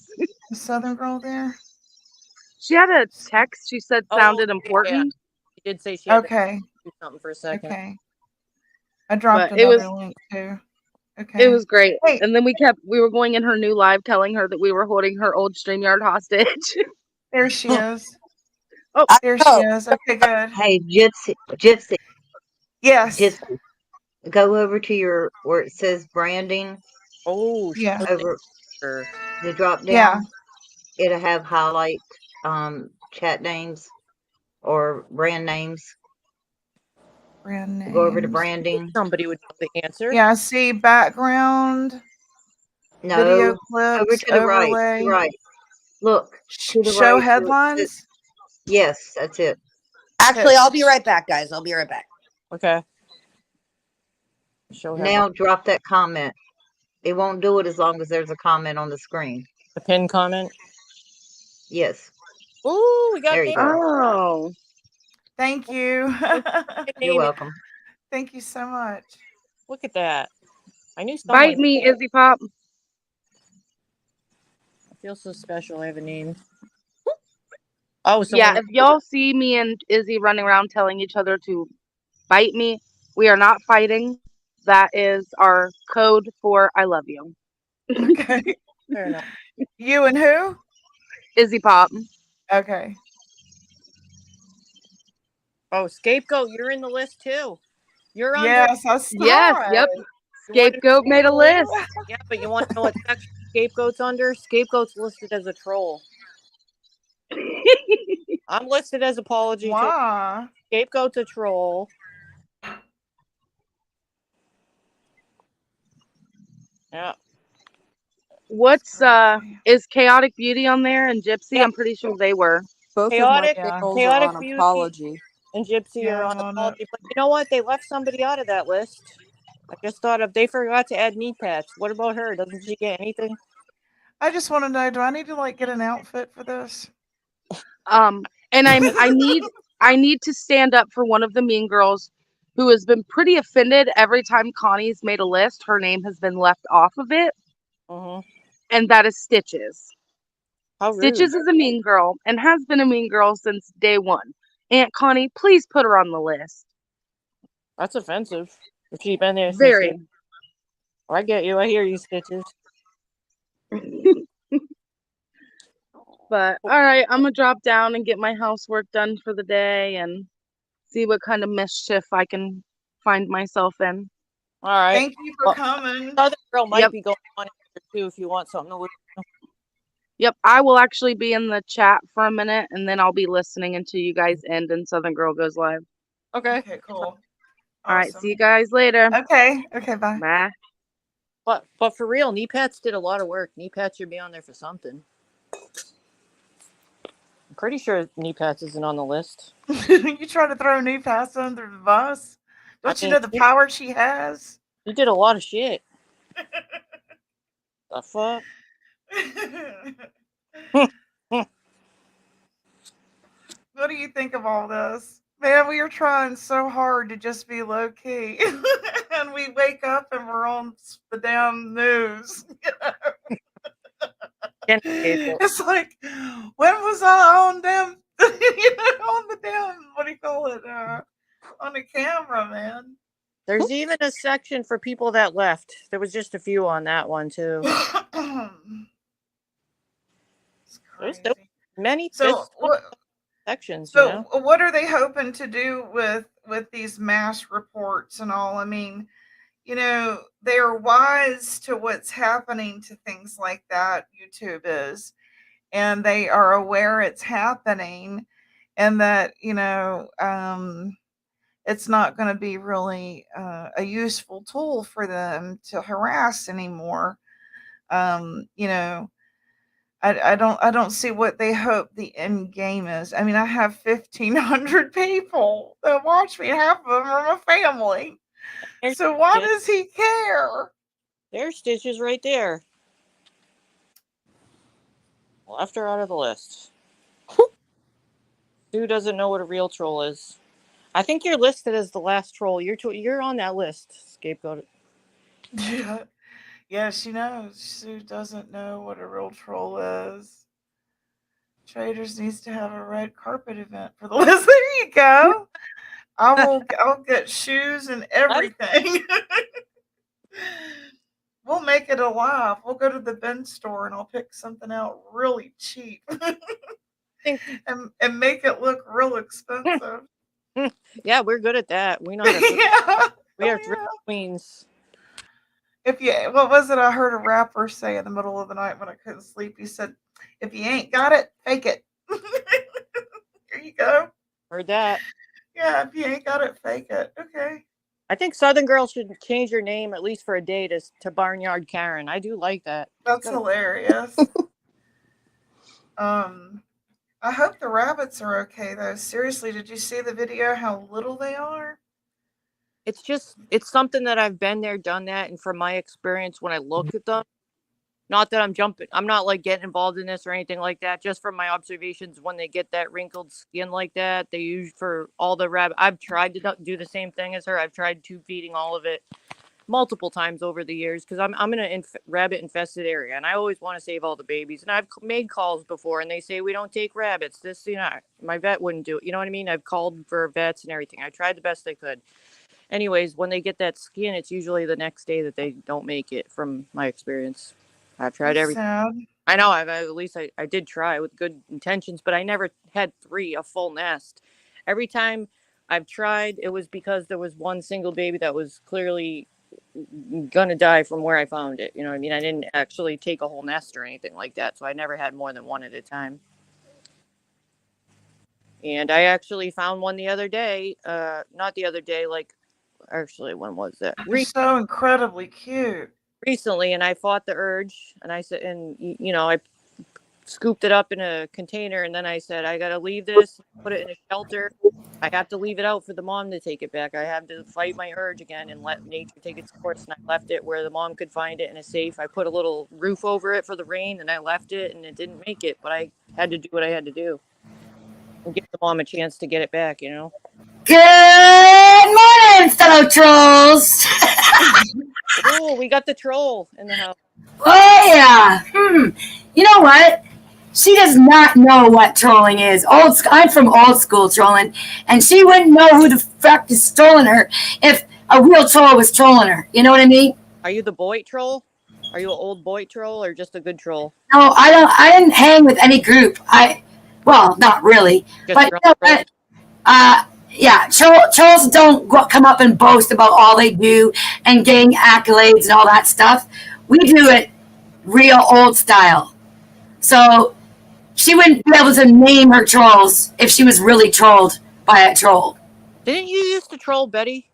The Southern girl there? She had a text she said sounded important. She did say she had Okay. to do something for a second. Okay. I dropped But it another was- link too. Okay. It was great. Hey. And then we were going in her new live telling her that we were holding her old StreamYard hostage. There she is. Oh, There she is. Okay, good. Hey, Gypsy, Yes. Gypsy, go over to where it says branding Oh, Yeah. over sure. the drop down. Yeah. It'll have highlight chat names or brand names. Brand name. Go over to branding. Somebody would know the answer. Yeah, see background, No, video clips, over to the right. overlay, To the right. Look. To the show right where it headlines. says- Yes, that's it. Actually, I'll be right back, guys. I'll be right back. Okay. Show Now drop that comment. It won't do it as long as there's a comment on the screen. the pin comment. Yes. Ooh, we got There you Nate. go. Oh. Thank you. You're welcome. Thank you so much. Look at that. I knew someone. Bite me, Izzy Pop. I feel so special. I have a name. Oh, so Yeah, if y'all see me and Izzy running around telling each other to bite me, we are not fighting. That is our code for I love you. Okay. fair enough. You and who? Izzy Pop. Okay. Oh, Scapegoat, you're in the list too. You're on. Yes, I saw Yes, it. yep. Scapegoat made a list. Yeah, but you want to know what section Scapegoat's under? Scapegoat's listed as a troll. I'm listed as apology. too. Wow. Scapegoat's a troll. Yeah. What's is Chaotic Beauty on there and Gypsy? Yep. I'm pretty sure they were. Both Chaotic- of my Yeah. trolls Chaotic are on Beauty. apology. And Gypsy Yeah, are on I'm on apology. But you know what? They left somebody out of that list. I just thought of. They forgot to add knee pads. What about her? Doesn't she get anything? I just want to know, do I need to like get an outfit for this? And I need to stand up for one of the mean girls who has been pretty offended every time Connie's made a list. Her name has been left off of it, Mm-hmm. and that is Stitches. How rude. Stitches is a mean girl and has been a mean girl since day one. Aunt Connie, please put her on the list. That's offensive. If she's been there since Very. day- I get you. I hear you, Stitches. But all right, I'm gonna drop down and get my housework done for the day and see what kind of mischief I can find myself in. All right. Thank you for Well, coming. Another girl might Yep. be going on here too if you want something to listen. Yep, I will actually be in the chat for a minute and then I'll be listening until you guys end and Southern Girl goes live. Okay. Okay, cool. All right. See Awesome. you guys later. Okay. Okay. Bye. Bye. But for real, knee pads did a lot of work. Knee pads should be on there for something. I'm pretty sure knee pads isn't on the list. You trying to throw knee pads under the bus? Don't you know the power she has? You did a lot of shit. The fuck? What do you think of all this? Man, we are trying so hard to just be low key. And we wake up and we're on the damn news. It's like, when was I on them? On the damn, what do you call it? On the camera, man. There's even a section for people that left. There was just a few on that one too. There's many sections. So what are they hoping to do with these mass reports and all? I mean, they are wise to what's happening to things like that. YouTube is, and they are aware it's happening, and that it's not going to be really a useful tool for them to harass anymore. I don't see what they hope the end game is. I mean, I have 1,500 people that watch me. Half of them are my family. So why does he care? There's Stitches right there. Left her out of the list. Sue doesn't know what a real troll is. I think you're listed as the last troll. You're on that list, Scapegoat. Yeah, she knows. Sue doesn't know what a real troll is. Traders needs to have a red carpet event for the list. There you go. I'll get shoes and everything. We'll make it alive. We'll go to the bin store and I'll pick something out really cheap and make it look real expensive. Yeah, we're good at that. We know that. We are three queens. What was it I heard a rapper say in the middle of the night when I couldn't sleep? He said, if you ain't got it, fake it. Here you go. Heard that. Yeah, if you ain't got it, fake it. Okay. I think Southern Girl should change your name at least for a day to Barnyard Karen. I do like that. That's hilarious. I hope the rabbits are okay though. Seriously, did you see the video how little they are? It's something that I've been there, done that, and from my experience when I look at them, not that I'm not like getting involved in this or anything like that, just from my observations, when they get that wrinkled skin like that, they use for all the rabbit. I've tried to do the same thing as her. I've tried tube feeding all of it multiple times over the years because I'm in a rabbit infested area and I always want to save all the babies, and I've made calls before and they say we don't take rabbits. My vet wouldn't do it. You know what I mean? I've called for vets and everything. I tried the best I could. Anyways, when they get that skin, it's usually the next day that they don't make it, from my experience. I've tried everything. Sad. I know. At least I did try with good intentions, but I never had a full nest. Every time I've tried, it was because there was one single baby that was clearly gonna die from where I found it. You know what I mean? I didn't actually take a whole nest or anything like that, so I never had more than one at a time. And I actually found one the other day. Not the other day, actually, when was that? They're so incredibly cute. Recently, and I fought the urge, and I said, I scooped it up in a container, and then I said, I gotta leave this, put it in a shelter. I have to leave it out for the mom to take it back. I have to fight my urge again and let nature take its course. And I left it where the mom could find it in a safe. I put a little roof over it for the rain, and I left it, and it didn't make it, but I had to do what I had to do and give the mom a chance to get it back. Good morning, fellow trolls. Oh, we got the troll in the house. Oh, yeah. You know what? She does not know what trolling is. I'm from old school trolling, and she wouldn't know who the fuck is trolling her if a real troll was trolling her. You know what I mean? Are you the boy troll? Are you an old boy troll or just a good troll? No, I didn't hang with any group. Well, not really. Just but yeah, trolls don't come up and boast about all they do and getting accolades and all that stuff. We do it real old style. So she wouldn't be able to name her trolls if she was really trolled by a troll. Didn't you used to troll Betty?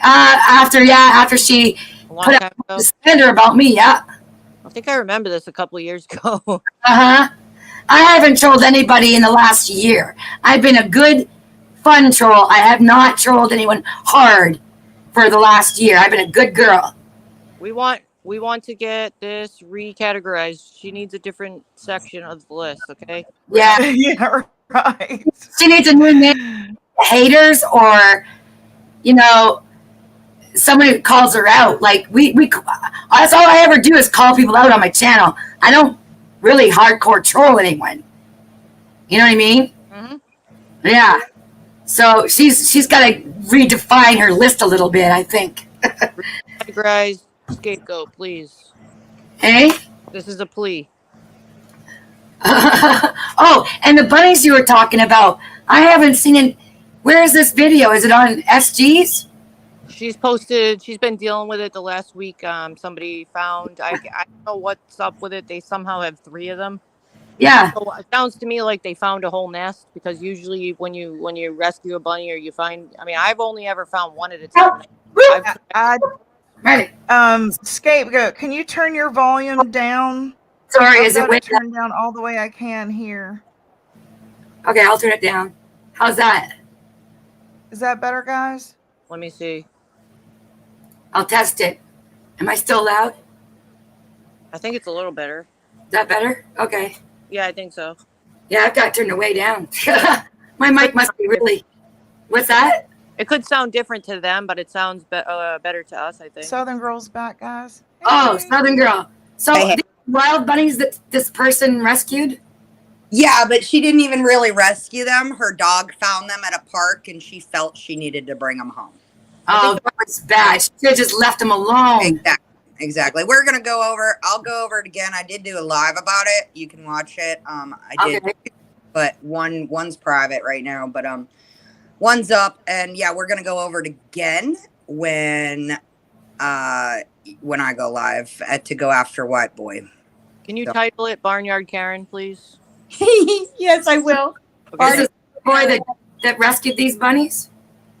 After she A long put time out ago. the slander about me. Yeah. I think I remember this a couple of years ago. Uh-huh. I haven't trolled anybody in the last year. I've been a good, fun troll. I have not trolled anyone hard for the last year. I've been a good girl. we want to get this recategorized. She needs a different section of the list, okay? Yeah. Yeah, right. She needs a new name. Haters, or, someone who calls her out. Like, that's all I ever do is call people out on my channel. I don't really hardcore troll anyone. You know what I mean? Mhm. Yeah. So she's got to redefine her list a little bit, I think. Categorize scapegoat, please. Hey? This is a plea. Oh, and the bunnies you were talking about. I haven't seen it. Where is this video? Is it on SG's? She's been dealing with it the last week. Somebody found, I don't know what's up with it. They somehow have 3 of them. Yeah. So it sounds to me like they found a whole nest, because usually when you rescue a bunny or you find, I mean, I've only ever found one at a time. Right. Scapegoat, can you turn your volume down? Sorry, I've is it got way it turned down all the way I can here? Okay, I'll turn it down. How's that? Is that better, guys? Let me see. I'll test it. Am I still loud? I think it's a little better. Is that better? Okay. Yeah, I think so. Yeah, I've got to turn it way down. My mic must be really. What's that? It could sound different to them, but it sounds better to us, I think. Southern Girl's back, guys. Oh, Hey. Southern Girl. So Hey. the wild bunnies that this person rescued? Yeah, but she didn't even really rescue them. Her dog found them at a park, and she felt she needed to bring them home. Oh, that was bad. She should have just left them alone. Exactly. We're gonna go over. I'll go over it again. I did do a live about it. You can watch it. I did, Okay. but one's private right now. But one's up, and yeah, we're gonna go over it again when I go live to go after White Boy. Can you So- title it Barnyard Karen, please? Yes, I will. Okay. Is it the boy that rescued these bunnies?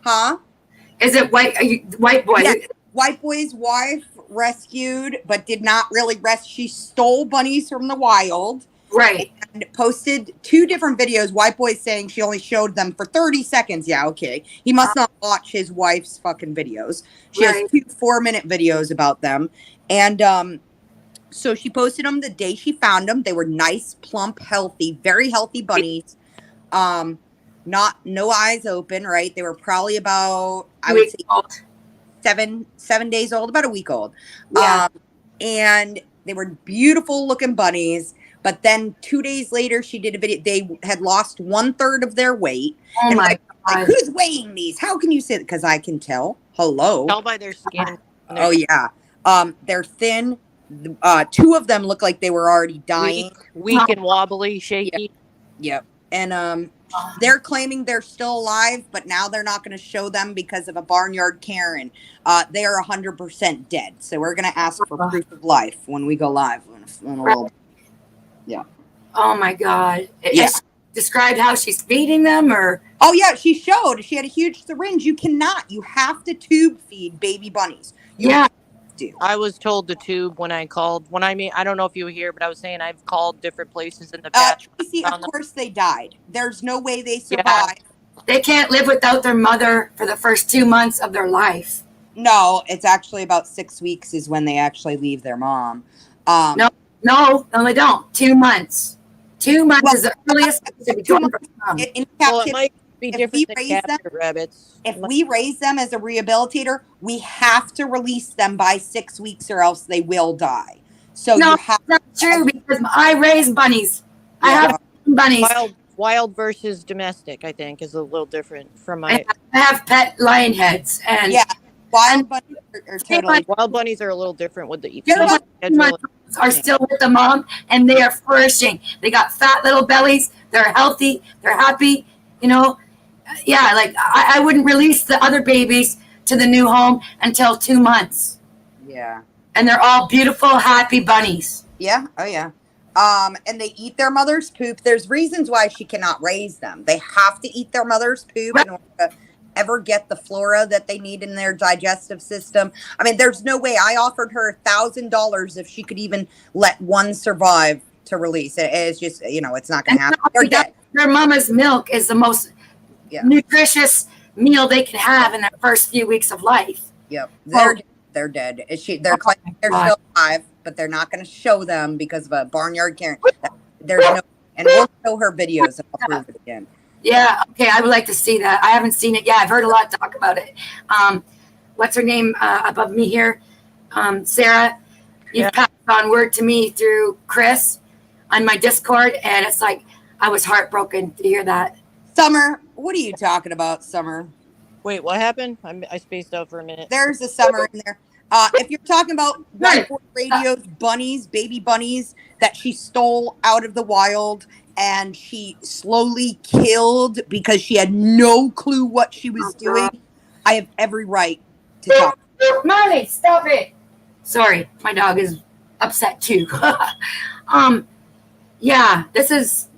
Huh? Is it white boy? Yeah. White Boy's wife rescued, but did not really She stole bunnies from the wild. Right. And posted 2 different videos. White Boy saying she only showed them for 30 seconds. Yeah, okay. He must not watch his wife's fucking videos. She has 2 4-minute videos about them. And so she posted them the day she found them. They were nice, plump, healthy, very healthy bunnies. No eyes open, right? They were probably about, I would say, 7 days old, about a week old. Yeah. And they were beautiful looking bunnies. But then 2 days later, she did a video. They had lost 1/3 of their weight. Oh and my like, God. who's weighing these? How can you say that? Because I can tell. Hello. Tell by their skin. Oh yeah. They're thin. 2 of them look like they were already dying. Weak and wobbly, shaky. Yep. And they're claiming they're still alive, but now they're not going to show them because of a Barnyard Karen. They are 100% dead. So we're going to ask for proof of life when we go live in a little. Yeah. Oh my God. Yeah. Has she described how she's feeding them, or? Oh yeah, she showed. She had a huge syringe. You cannot. You have to tube feed baby bunnies. You Yeah. have to. I was told to tube when I called. I don't know if you were here, but I was saying I've called different places in the patch. Tracy, of course they died. There's no way they Yeah. survived. They can't live without their mother for the first 2 months of their life. No, it's actually about 6 weeks is when they actually leave their mom. No, they don't. 2 months. 2 months is the earliest to be gone from mom. In Well, it captivity, might be if different we than raise them- captive rabbits. if we raise them as a rehabilitator, we have to release them by 6 weeks or else they will die. So No, you have That's not true, because I raise bunnies. I Yeah. have bunnies. Wild versus domestic, I think, is a little different from my. I have pet lion heads, and Yeah. Wild bunnies are totally. Wild bunnies are a little different with the They're feeding like schedule. are still with the mom, and they are flourishing. They got fat little bellies. They're healthy. They're happy. Yeah, like I wouldn't release the other babies to the new home until 2 months, Yeah. and they're all beautiful, happy bunnies. Yeah. Oh yeah. And they eat their mother's poop. There's reasons why she cannot raise them. They have to eat their mother's poop in order to ever get the flora that they need in their digestive system. I mean, there's no way. I offered her $1,000 if she could even let one survive to release. It's just, it's not going to happen. They're dead. Their mama's milk is the most nutritious meal they can have in their first few weeks of life. Yep. They're dead. They're claiming they're still alive, but they're not going to show them because of a Barnyard Karen. There's no, and we'll show her videos and I'll prove it again. Yeah, okay, I would like to see that. I haven't seen it. Yeah, I've heard a lot talk about it. What's her name above me here? Sarah, you've passed on word to me through Chris on my Discord, and it's like I was heartbroken to hear that. Summer, what are you talking about, Summer? Wait, what happened? I spaced out for a minute. There's a Summer in there. If you're talking about Whiteboard Radio's bunnies, baby bunnies that she stole out of the wild and she slowly killed because she had no clue what she was doing, I have every right to talk. Molly, stop it. Sorry, my dog is upset too. Yeah, this is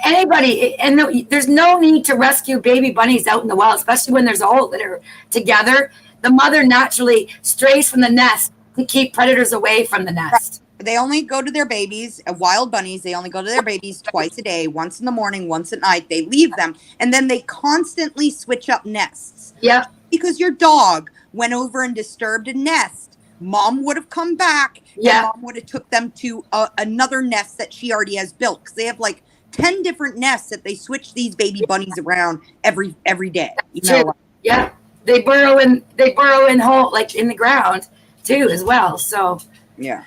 anybody, and there's no need to rescue baby bunnies out in the wild, especially when there's a whole litter together. The mother naturally strays from the nest to keep predators away from the nest. They only go to their babies, wild bunnies, they only go to their babies twice a day, once in the morning, once at night. They leave them, and then they constantly switch up nests. Yeah. Because your dog went over and disturbed a nest. Mom would have come back, and Mom would have took them to another nest that she already has built. Because they have like 10 different nests that they switch these baby bunnies around every day. You know? Yeah. They burrow in hole, like in the ground too, as well. So yeah.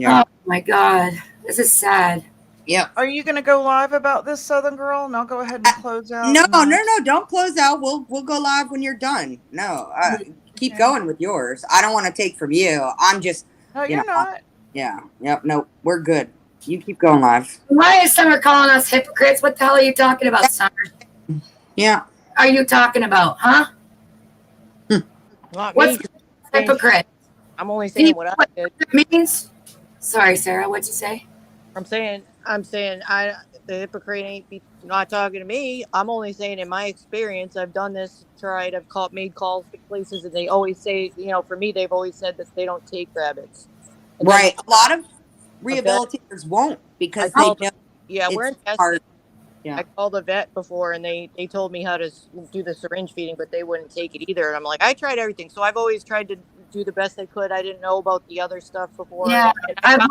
Oh my God, this is sad. Yeah. Are you going to go live about this, Southern Girl? And I'll go ahead and close out. No, don't close out. We'll go live when you're done. No, keep going with yours. I don't want to take from you. I'm just. No, you're not. Yeah. Yep. No, we're good. You keep going live. Why is Summer calling us hypocrites? What the hell are you talking about, Summer? Yeah. Are you talking about, huh? Not What's me. hypocrite? I'm only saying what I did. It means. Sorry, Sarah. What'd you say? I'm saying the hypocrite ain't not talking to me. I'm only saying in my experience, I've done this, tried, made calls to places, and they always say, for me, they've always said that they don't take rabbits. And right. A lot of rehabilitators won't because they know we're in hard. I called a vet before and they told me how to do the syringe feeding, but they wouldn't take it either. And I'm like, I tried everything. So I've always tried to do the best I could. I didn't know about the other stuff before. Yeah. And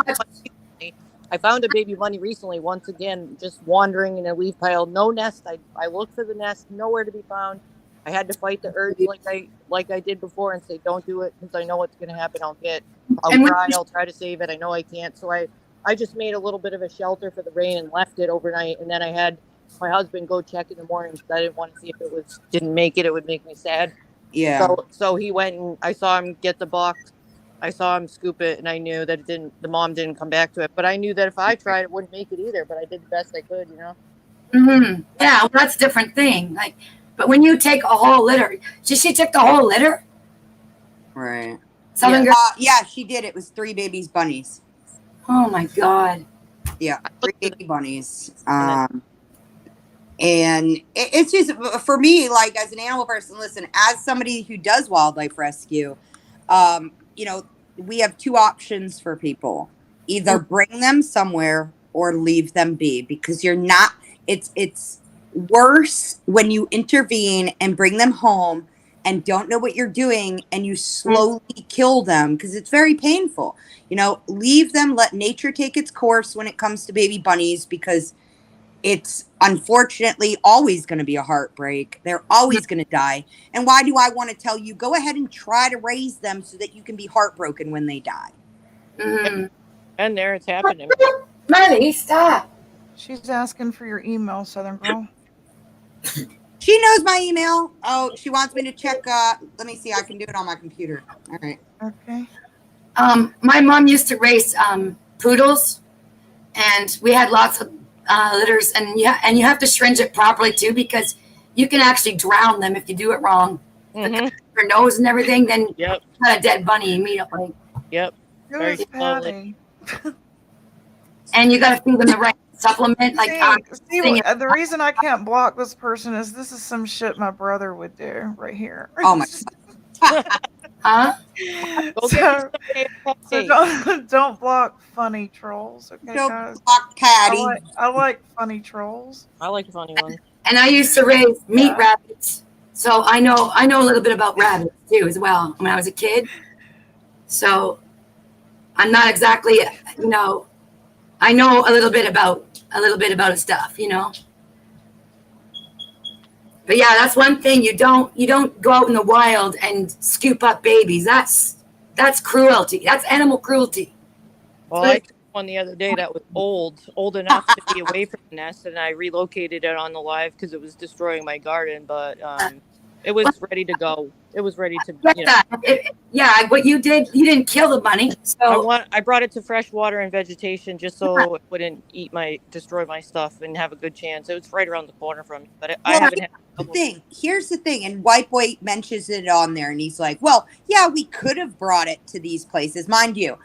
I found a baby bunny recently, once again, just wandering in a leaf pile, no nest. I looked for the nest, nowhere to be found. I had to fight the urge like I did before and say, don't do it because I know what's going to happen. I'll try to save it. I know I can't. So I just made a little bit of a shelter for the rain and left it overnight. And then I had my husband go check in the morning because I didn't want to see if it didn't make it. It would make me sad. Yeah. So he went and I saw him get the box. I saw him scoop it and I knew that the mom didn't come back to it. But I knew that if I tried, it wouldn't make it either. But I did the best I could, Mm-hmm. Yeah, well, that's a different thing. But when you take a whole litter, she took the whole litter? Right. Southern Girl? Yeah, she did. It was 3 babies bunnies. Oh my God. Yeah, 3 baby bunnies. And it's just, for me, like as an animal person, listen, as somebody who does wildlife rescue, we have 2 options for people. Either bring them somewhere or leave them be, because it's worse when you intervene and bring them home and don't know what you're doing and you slowly kill them, because it's very painful. Leave them, let nature take its course when it comes to baby bunnies, because it's unfortunately always going to be a heartbreak. They're always going to die. And why do I want to tell you, go ahead and try to raise them so that you can be heartbroken when they die? Mm-hmm. And there it's happening. Money, stop. She's asking for your email, Southern Girl. She knows my email. Oh, she wants me to check. Let me see. I can do it on my computer. All right. Okay. My mom used to raise poodles, and we had lots of litters, and you have to syringe it properly too, because you can actually drown them if you do it wrong. Mm-hmm. Their nose and everything, then Yep. you got a dead bunny immediately. Yep. Who Very is slowly. Patty? And you got to feed them the right supplement, like The reason I can't block this person is this is some shit my brother would do right here. Oh my huh? Go get me some So KFC. don't block funny trolls, okay, Don't guys? block Patty. I like funny trolls. I like funny ones. And I used to raise meat Yeah. rabbits, so I know a little bit about rabbits too as well. When I was a kid, so I'm not exactly, you know, I know a little bit about stuff, you know. But yeah, that's one thing, you don't go out in the wild and scoop up babies. That's cruelty. That's animal cruelty. Well, I took one the other day that was old enough to be away from the nest, and I relocated it on the live because it was destroying my garden. But it was ready to go. It was ready to, you know. What you did, you didn't kill the bunny. So I brought it to fresh water and vegetation just so it wouldn't destroy my stuff and have a good chance. It was right around the corner from me, but I haven't had Here's the thing, and White Boy mentions it on there, and he's like, "Well, yeah, we could have brought it to these places, mind you."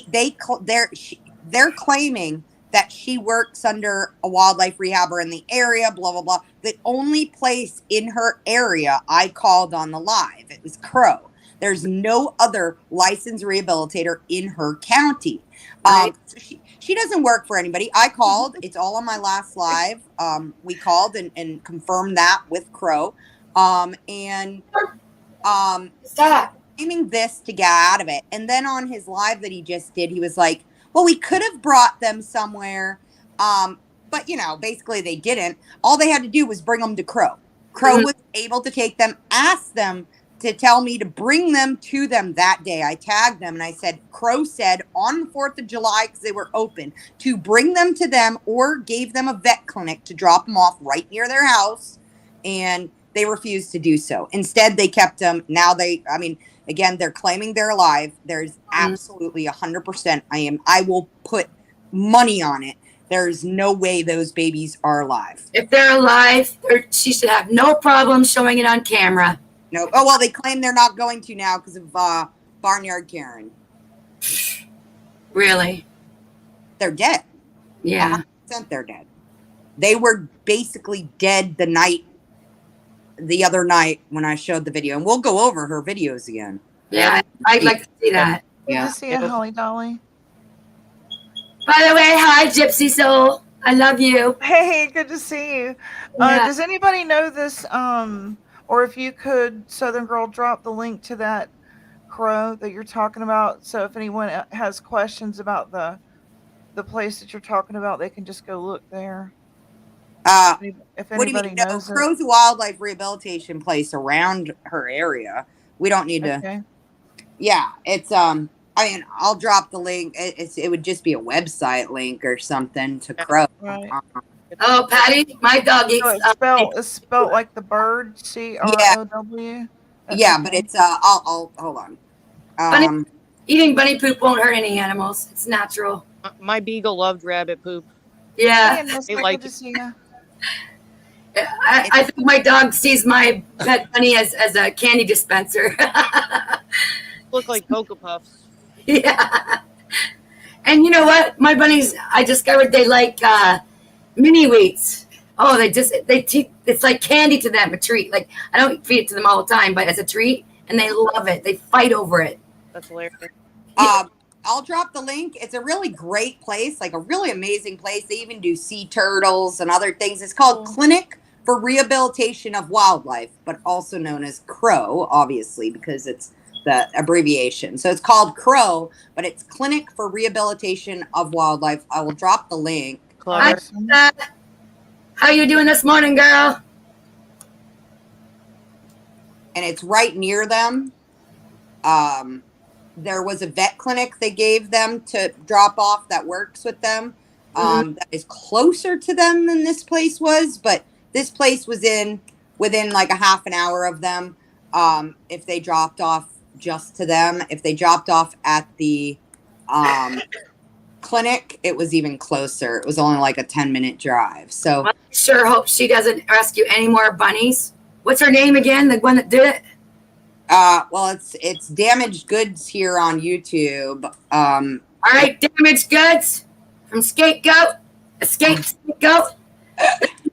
They're claiming that she works under a wildlife rehabber in the area, blah blah blah. The only place in her area I called on the live, it was Crow. There's no other licensed rehabilitator in her county. Right. So she doesn't work for anybody. I called. It's all on my last live. We called and confirmed that with Crow. stop. Claiming this to get out of it. And then on his live that he just did, he was like, well, we could have brought them somewhere. But, you know, basically they didn't. All they had to do was bring them to Crow. Crow was able to take them, ask them to tell me to bring them to them that day. I tagged them and I said, Crow said on the 4th of July, because they were open, to bring them to them or gave them a vet clinic to drop them off right near their house. And they refused to do so. Instead, they kept them. Now again, they're claiming they're alive. There's absolutely 100%. I will put money on it. There's no way those babies are alive. If they're alive, she should have no problem showing it on camera. No. Oh, well, they claim they're not going to now because of Barnyard Karen. Really? They're dead. Yeah. 100% they're dead. They were basically dead the other night when I showed the video. And we'll go over her videos again. Yeah, I'd like to see that. Good Yeah. to see you, Holly Dolly. By the way, hi, Gypsy Soul. I love you. Hey, good to see you. Yeah. Does anybody know this? Or if you could, Southern Girl, drop the link to that Crow that you're talking about. So if anyone has questions about the place that you're talking about, they can just go look there. If What do you anybody mean? No, knows it. Crow's a wildlife rehabilitation place around her area. We don't need to. Okay. Yeah, it's I'll drop the link. It would just be a website link or something to Crow. Right. Oh, Patty, my dog eats. So it's spelled like the bird, CROW. Yeah, but it's I'll hold on. Eating bunny poop won't hurt any animals. It's natural. My beagle loved rabbit poop. Yeah. Hey, Miss, They good like to it. see you. I think my dog sees my pet bunny as a candy dispenser. Look like Cocoa Puffs. Yeah. And you know what? My bunnies, I discovered they like mini wheats. Oh, it's like candy to them, a treat. Like, I don't feed it to them all the time, but as a treat, and they love it. They fight over it. That's hilarious. I'll drop the link. It's a really great place, like a really amazing place. They even do sea turtles and other things. It's called Clinic for Rehabilitation of Wildlife, but also known as CROW, obviously, because it's the abbreviation. So it's called CROW, but it's Clinic for Rehabilitation of Wildlife. I will drop the link. Hi, how you doing this morning, girl? And it's right near them. There was a vet clinic they gave them to drop off that works with them. That is closer to them than this place was, but this place was within like a half an hour of them. If they dropped off just to them, if they dropped off at the clinic, it was even closer. It was only like a 10-minute drive. So I sure hope she doesn't rescue any more bunnies. What's her name again? The one that did it? well, it's Damaged Goods here on YouTube. All right, Damaged Goods. I'm scapegoat. Scapegoat.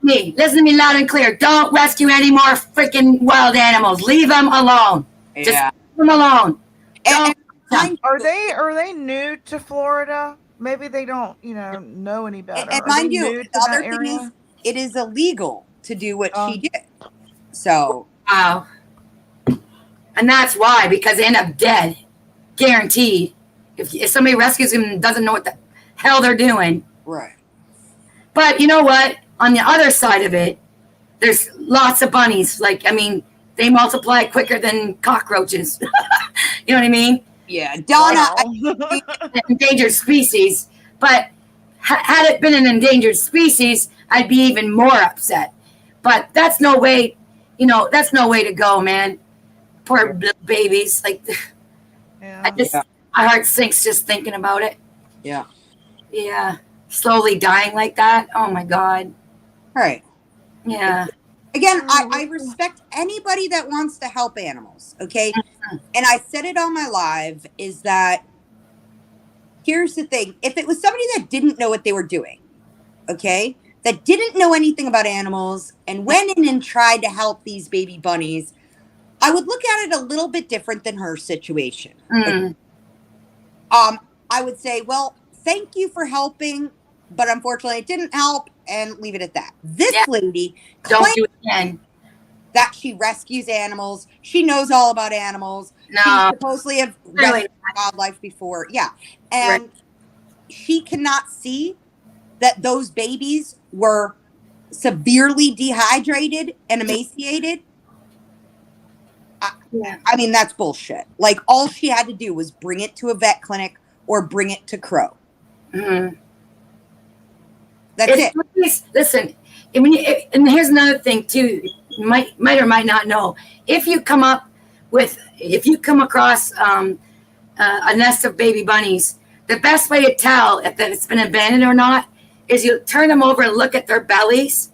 Listen to me loud and clear. Don't rescue any more freaking wild animals. Leave them alone. Just Yeah. leave them alone. And, Don't- Are they new to Florida? Maybe they don't, know any better. and Are mind they you, new to the that other thing is, area? it is illegal to do what Oh. she did. So, Wow. And that's why, because they end up dead. Guaranteed. If somebody rescues them and doesn't know what the hell they're doing. right. But you know what? On the other side of it, there's lots of bunnies. Like, I mean, they multiply quicker than cockroaches. You know what I mean? Yeah. Donna, Wow. Endangered species. But had it been an endangered species, I'd be even more upset. But that's no way, that's no way to go, man. Poor little babies. Like, Yeah. my heart sinks just thinking about it. Yeah. Yeah. Slowly dying like that. Oh my God. All right. Yeah. Again, I respect anybody that wants to help animals, okay? And I said it on my live, is that here's the thing. If it was somebody that didn't know what they were doing, okay, that didn't know anything about animals and went in and tried to help these baby bunnies, I would look at it a little bit different than her situation. Mm. I would say, well, thank you for helping, but unfortunately it didn't help, and leave it at that. This Yeah. lady Don't claimed do it again. that she rescues animals. She knows all about animals. No. She supposedly have Really rescued wildlife before. Yeah. And she cannot see that those babies were severely dehydrated and emaciated. Yeah. I mean, that's bullshit. Like, all she had to do was bring it to a vet clinic or bring it to Crow. Mm. That's it. Listen, and here's another thing too. You might or might not know. If you come across a nest of baby bunnies, the best way to tell if it's been abandoned or not is you turn them over and look at their bellies.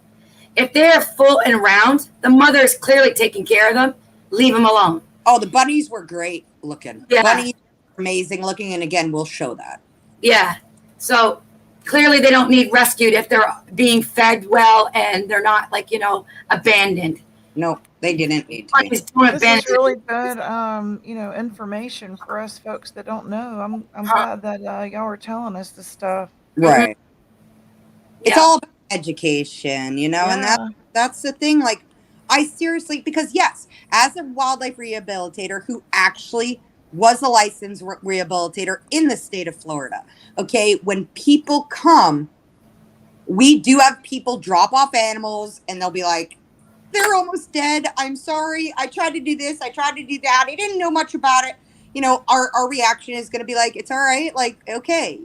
If they're full and round, the mother is clearly taking care of them. Leave them alone. Oh, the bunnies were great looking. Yeah. Bunnies were amazing looking. And again, we'll show that. Yeah. So clearly they don't need rescued if they're being fed well and they're not abandoned. No, they didn't need to be. Bunnies don't This abandon. is really good, information for us folks that don't know. I'm glad that y'all are telling us this stuff. Right. It's Yeah. all about education, and Yeah. that's the thing. Like, I seriously, because yes, as a wildlife rehabilitator who actually was a licensed rehabilitator in the state of Florida, okay, when people come, we do have people drop off animals and they'll be like, they're almost dead. I'm sorry. I tried to do this. I tried to do that. I didn't know much about it. Our reaction is going to be like, it's all right. Like, okay,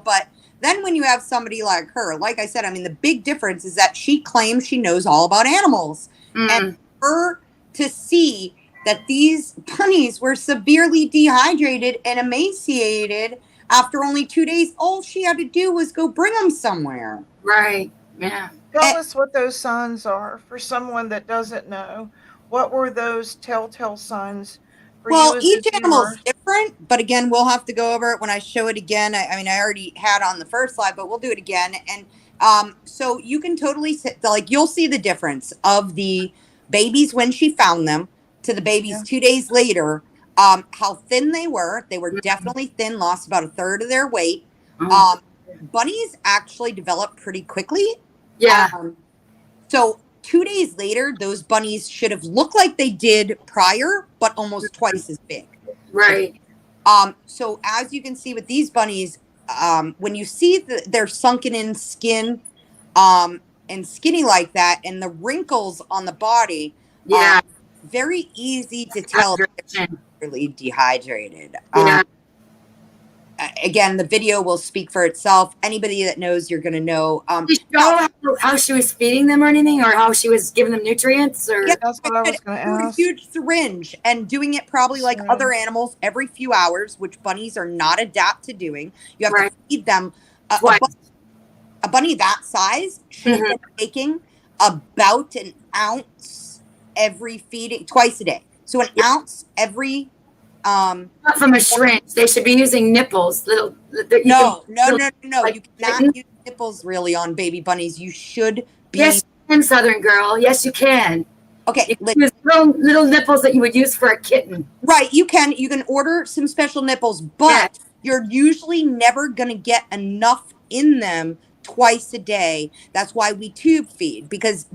but then when you have somebody like her, like I said, I mean, the big difference is that she claims she knows all about animals. And for her to see that these bunnies were severely dehydrated and emaciated after only 2 days, all she had to do was go bring them somewhere. Right. Yeah. Tell us what those signs are for someone that doesn't know. What were those telltale signs for Well, you as each a animal is viewer? different, but again, we'll have to go over it when I show it again. I mean, I already had on the first slide, but we'll do it again. And so you can totally you'll see the difference of the babies when she found them to the babies Yeah. 2 days later. How thin they were. They were definitely thin, lost about a third of their weight. Bunnies actually develop pretty quickly. Yeah. So 2 days later, those bunnies should have looked like they did prior, but almost twice as big. Right. So as you can see with these bunnies, when you see their sunken in skin, and skinny like that, and the wrinkles on the body, Yeah. very easy to tell if they're really dehydrated. Yeah. Again, the video will speak for itself. Anybody that knows, you're going to know. Did you show how she was feeding them or anything, or how she was giving them nutrients? Or Yeah. That's what I was going to Through a ask. huge syringe and doing it probably like So- other animals every few hours, which bunnies are not adapt to doing. You have Right. to feed them. Twice. A bunny that size should have been taking about an ounce every feeding, twice a day. So an ounce every Not from a syringe. They should be using nipples. Little. No. like, You cannot use nipples really on baby bunnies. You should be. Yes, you can, Southern girl. Yes, you can. Okay. You can use little nipples that you would use for a kitten. Right. You can order some special nipples, but you're usually never going to get enough in them twice a day. That's why we tube feed, because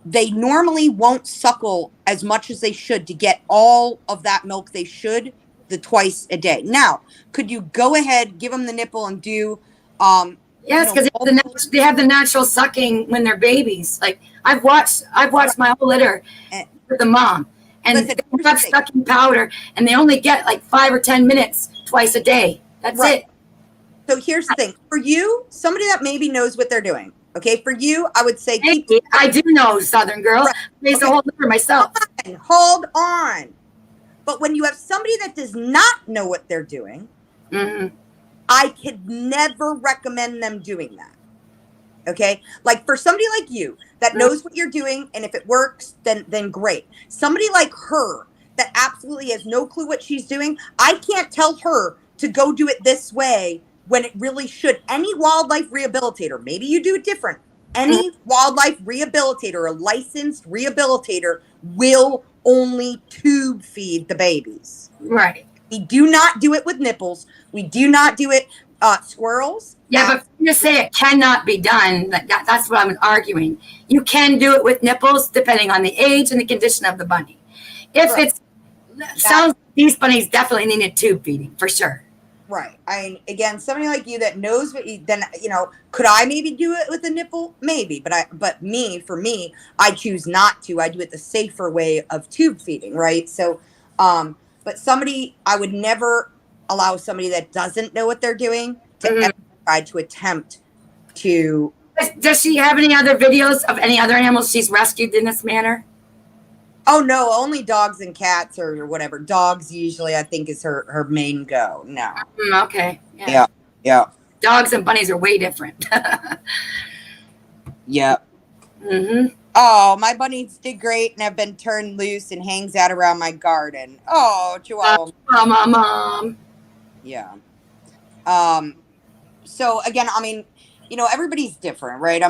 they normally won't suckle as much as they should to get all of that milk they should the twice a day. Now, could you go ahead, give them the nipple and do Yes, because they have the natural sucking when they're babies. Like I've watched my whole litter with the mom, and Listen, they have sucking powder, and they only get like 5 or 10 minutes twice a day. That's it. So here's the thing. For you, somebody that maybe knows what they're doing, okay? For you, I would say Hey, I do know, Southern girl. I raised the whole litter myself. Hold on. But when you have somebody that does not know what they're doing, I could never recommend them doing that. Okay? Like for somebody like you that knows what you're doing, and if it works, then great. Somebody like her that absolutely has no clue what she's doing, I can't tell her to go do it this way when it really should. Any wildlife rehabilitator, maybe you do it different. Any wildlife rehabilitator, a licensed rehabilitator, will only tube feed the babies. Right. We do not do it with nipples. We do not do it squirrels. Yeah, but you say it cannot be done. That's what I'm arguing. You can do it with nipples depending on the age and the condition of the bunny. If sounds like these bunnies definitely needed tube feeding for sure. Right. I mean, again, somebody like you that knows what could I maybe do it with a nipple? Maybe, but for me, I choose not to. I do it the safer way of tube feeding, right? So, but I would never allow somebody that doesn't know what they're doing to ever try to attempt to. Does she have any other videos of any other animals she's rescued in this manner? Oh no, only dogs and cats or whatever. Dogs usually, I think, is her main go. No. Okay. Yeah. Dogs and bunnies are way different. Yeah. Oh, my bunnies did great and have been turned loose and hangs out around my garden. Oh, Chihuahua. Mom. Yeah. So again, I mean, everybody's different, right?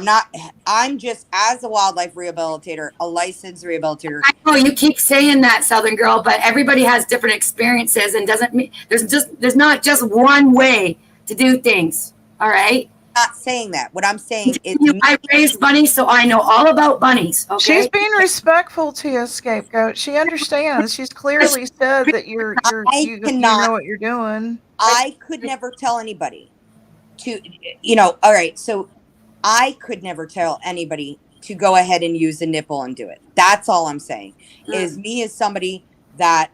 I'm just, as a wildlife rehabilitator, a licensed rehabilitator. I know you keep saying that, Southern girl, but everybody has different experiences and doesn't mean there's not just one way to do things. All right. I'm not saying that. What I'm saying is I raised bunnies, so I know all about bunnies. Okay. She's being respectful to you, Scapegoat. She understands. She's clearly said that you know what you're doing. I could never tell anybody to, all right. So I could never tell anybody to go ahead and use a nipple and do it. That's all I'm saying. Is me as somebody that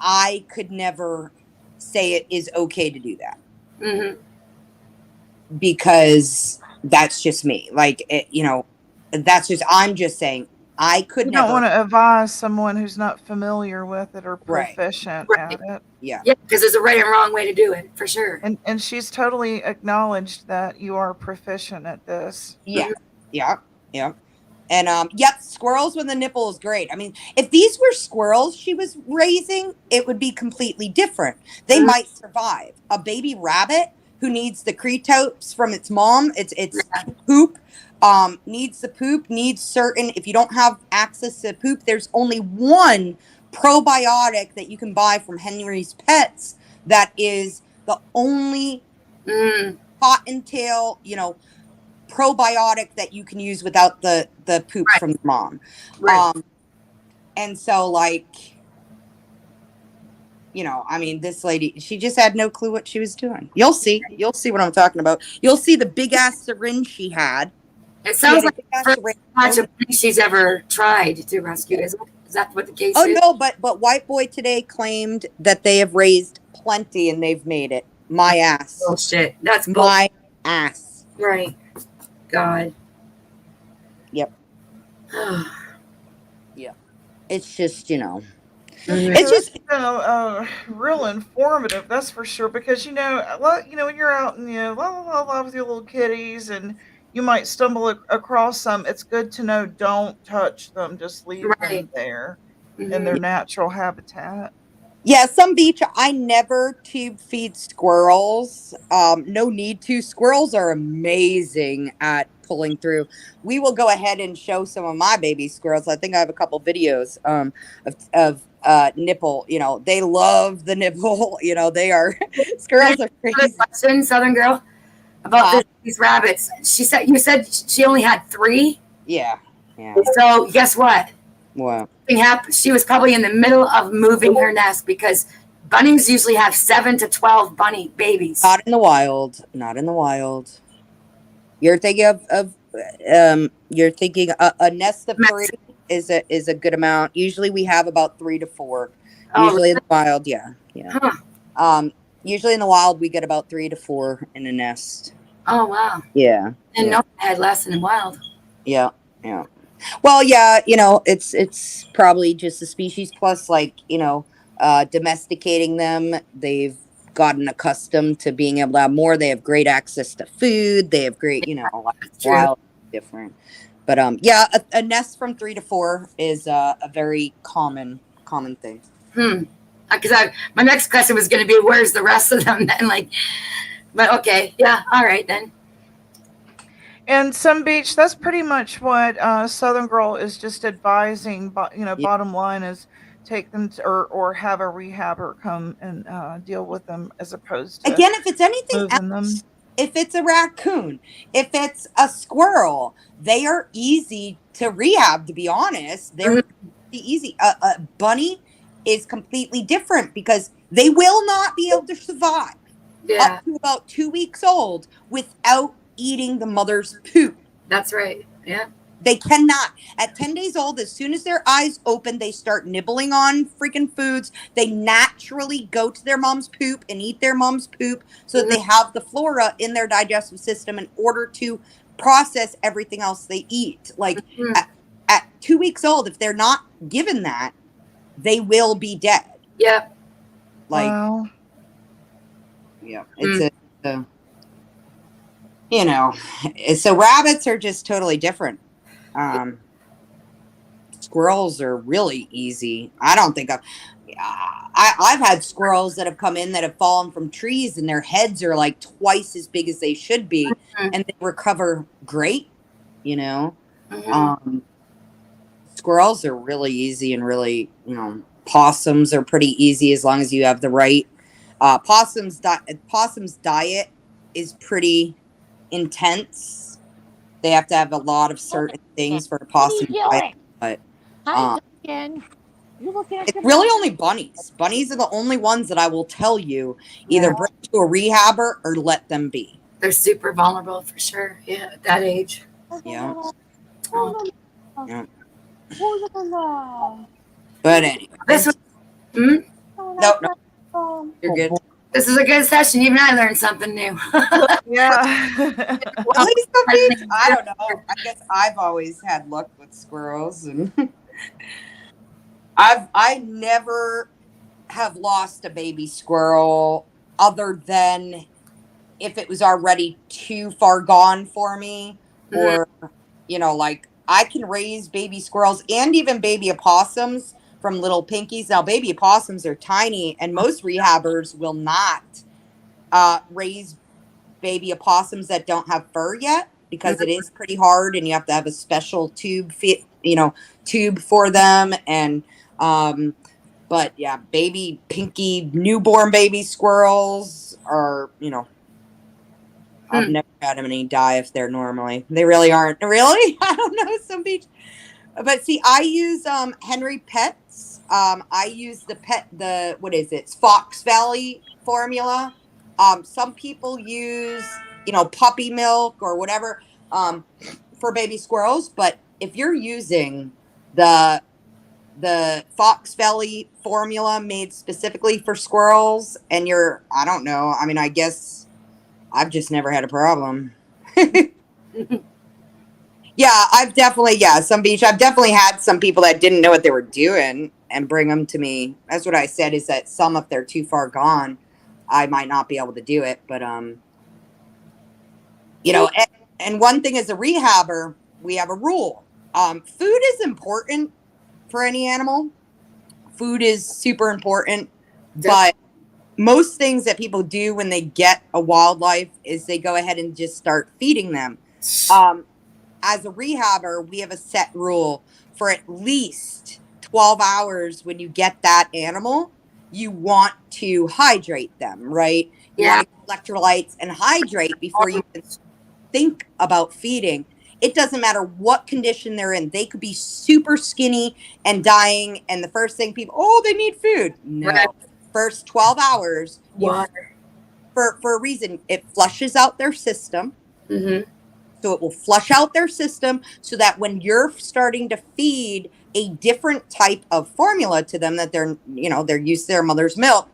I could never say it is okay to do that. Because that's just me. Like, I'm just saying I could You never. don't want to advise someone who's not familiar with it or proficient at it. Yeah. Yeah, because there's a right and wrong way to do it, for sure. And she's totally acknowledged that you are proficient at this. Yeah. And squirrels with a nipple is great. I mean, if these were squirrels she was raising, it would be completely different. They might survive. A baby rabbit who needs the cretops from its mom, its poop, needs the poop, needs certain, if you don't have access to poop, there's only one probiotic that you can buy from Henry's Pets that is the only cottontail, probiotic that you can use without the poop from the mom. Right. And so I mean, this lady, she just had no clue what she was doing. You'll see what I'm talking about. You'll see the big ass syringe she had. It sounds like the first batch of bunnies she's ever tried to rescue. Is that what the case is? Oh no, but White Boy today claimed that they have raised plenty and they've made it. My ass. Bullshit. That's my ass. Right. God. Yep. Yeah. It's just, It's just real informative, that's for sure. Because when you're out and with your little kitties, and you might stumble across some, it's good to know don't touch them. Just leave them there in their natural habitat. Yeah, some beach. I never tube feed squirrels. No need to. Squirrels are amazing at pulling through. We will go ahead and show some of my baby squirrels. I think I have a couple videos of nipple. You know, they love the nipple. You know, they are squirrels are Another crazy. question, Southern Girl, about Huh? these rabbits. You said she only had 3. Yeah, yeah. So guess what? Wow. Something happened. She was probably in the middle of moving her nest because bunnies usually have 7 to 12 bunny babies. Not in the wild. Not in the wild. You're thinking of you're thinking a nest of 3 is a good amount. Usually we have about 3 to 4. Oh, Usually in the wild, yeah. Huh. Usually in the wild we get about 3 to 4 in a nest. Oh wow. Yeah. And no, I had less in the wild. Yeah. Yeah. Well, yeah, you know, it's probably just the species plus, like, you know, domesticating them. They've gotten accustomed to being able to have more. They have great access to food. They have great, you know, True. wild different. But yeah, a nest from 3 to 4 is a very common thing. Because my next question was going to be, where's the rest of them then? Like, but okay, yeah, all right then. And some beach, that's pretty much what Southern Girl is just advising. But Yeah. bottom line is take them to, or have a rehabber come and deal with them as opposed to Again, if it's anything moving them. else, if it's a raccoon, if it's a squirrel, they are easy to rehab, to be honest. They're easy. A bunny is completely different because they will not be able to survive Yeah, up to about 2 weeks old without eating the mother's poop. that's right. Yeah. They cannot. At 10 days old, as soon as their eyes open, they start nibbling on freaking foods. They naturally go to their mom's poop and eat their mom's poop so that they have the flora in their digestive system in order to process everything else they eat. Like at 2 weeks old, if they're not given that, they will be dead. Yep. Like, Wow. yeah, it's a you know, so rabbits are just totally different. Squirrels are really easy. I don't think I've had squirrels that have come in that have fallen from trees and their heads are like twice as big as they should be, and they recover great. You know, squirrels are really easy and really, you know, possums are pretty easy as long as you have the right possum's diet is pretty intense. They have to have a lot of certain things for a possum diet, but it's really only bunnies. Bunnies are the only ones that I will tell you either bring to a rehabber or let them be. They're super vulnerable for sure. Yeah, at that age. Yeah. Oh. Yeah. But anyway, This was, no, you're good. this is a good session. Even I learned something new. Yeah. Really, something? I don't know. I guess I've always had luck with squirrels, and I never have lost a baby squirrel other than if it was already too far gone for me, or you know, like I can raise baby squirrels and even baby opossums from little pinkies. Now, baby opossums are tiny, and most rehabbers will not raise baby opossums that don't have fur yet because it is pretty hard, and you have to have a special tube for them. And but yeah, baby pinky newborn baby squirrels are, you know, I've never had any die if they're normally. They really aren't. Really? I don't know. Some beach. But see, I use Henry Pets. I use what is it? Fox Valley formula. Some people use, you know, puppy milk or whatever for baby squirrels. But if you're using the Fox Valley formula made specifically for squirrels, and I don't know. I mean, I guess I've just never had a problem. Yeah, I've definitely had some people that didn't know what they were doing and bring them to me. That's what I said, is that some, if they're too far gone, I might not be able to do it. But, you know, and one thing as a rehabber, we have a rule. Food is important for any animal. Food is super important. But most things that people do when they get a wildlife is they go ahead and just start feeding them. As a rehabber, we have a set rule for at least 12 hours when you get that animal, you want to hydrate them, right? You Yeah. want to get electrolytes and hydrate before you can think about feeding. It doesn't matter what condition they're in. They could be super skinny and dying, and the first thing people, oh, they need food. No. Right. First 12 hours, Water. for a reason, it flushes out their system. Mm-hmm. So it will flush out their system so that when you're starting to feed a different type of formula to them that they're used to their mother's milk,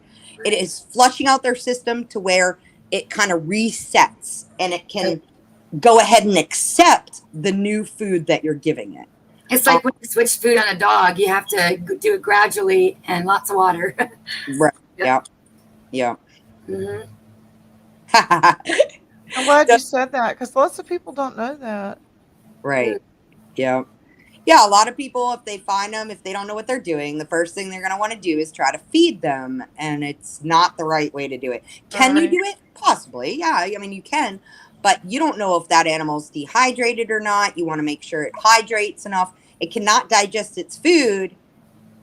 it is flushing out their system to where it kind of resets and it can go ahead and accept the new food that you're giving it. It's like when you switch food on a dog, you have to do it gradually and lots of water. Right. Yeah. Mm-hmm. I'm glad you said that because lots of people don't know that. Right. Yeah. Yeah. A lot of people, if they find them, if they don't know what they're doing, the first thing they're going to want to do is try to feed them. And it's not the right way to do it. Can you do it? Possibly. Yeah. I mean, you can, but you don't know if that animal's dehydrated or not. You want to make sure it hydrates enough. It cannot digest its food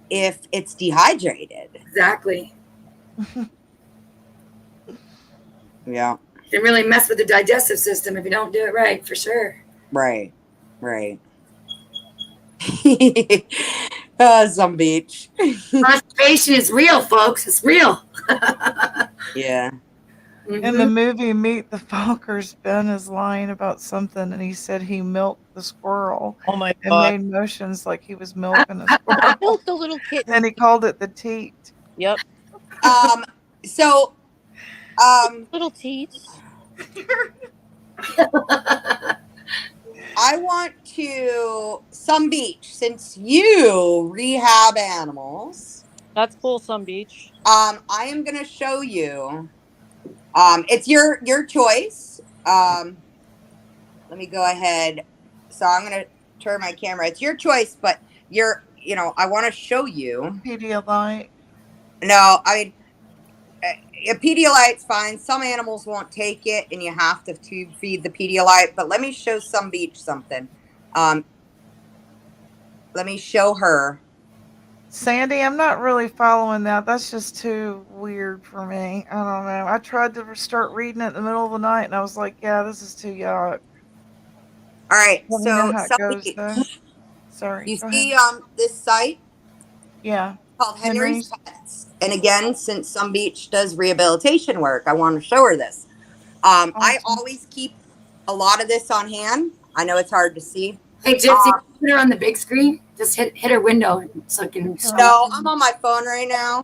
if it's dehydrated. Exactly. Yeah. Can really mess with the digestive system if you don't do it right, for sure. Right. Some beach. Constipation is real, folks. It's real. Yeah. In the movie Meet the Fockers, Ben is lying about something, and he said he milked the squirrel Oh my and god. made motions like he was milking a squirrel. Milk the little kitten. And he called it the teat. Yep. So, Little teats. I want to, Some Beach, since you rehab animals, That's cool, Some Beach. I am going to show you, it's your choice. Let me go ahead. So I'm going to turn my camera. It's your choice, but I want to show you. Pedialyte. No, I mean, a Pedialyte's fine. Some animals won't take it, and you have to tube feed the Pedialyte. But let me show Some Beach something. Let me show her. Sandy, I'm not really following that. That's just too weird for me. I don't know. I tried to start reading it in the middle of the night, and I was like, yeah, this is too yuck. All right, Let me know how it Some goes, Beach. though. Sorry. You go see ahead. this site Yeah. called Henry's Pets. And again, since Some Beach does rehabilitation work, I want to show her this. I Awesome. always keep a lot of this on hand. I know it's hard to see. Hey, Gypsy, put her on the big screen. Just hit her window so it can. No, I'm on my phone right now.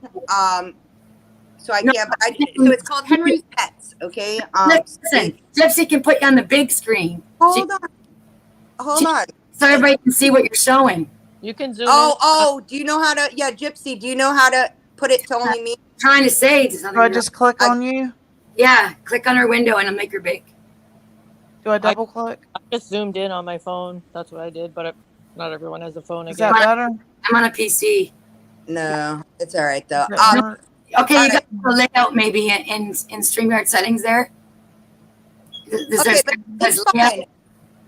So I No. can't. But so it's called Henry's Pets. Okay. Listen, Gypsy can put you on the big screen. Hold on. So everybody can see what you're showing. You can zoom Oh, do you know how to? Yeah, Gypsy, do you know how to put it to only me? Trying to say to Do something. I just click on you? Yeah, click on her window and it'll make her big. Do I double click? I just zoomed in on my phone. That's what I did, but not everyone has a phone Is again. that better? I'm on a PC. No, it's all right though. Does that work? Okay, you Alright. got the layout maybe in StreamYard settings there. Does Okay, there- but does it's layout- fine.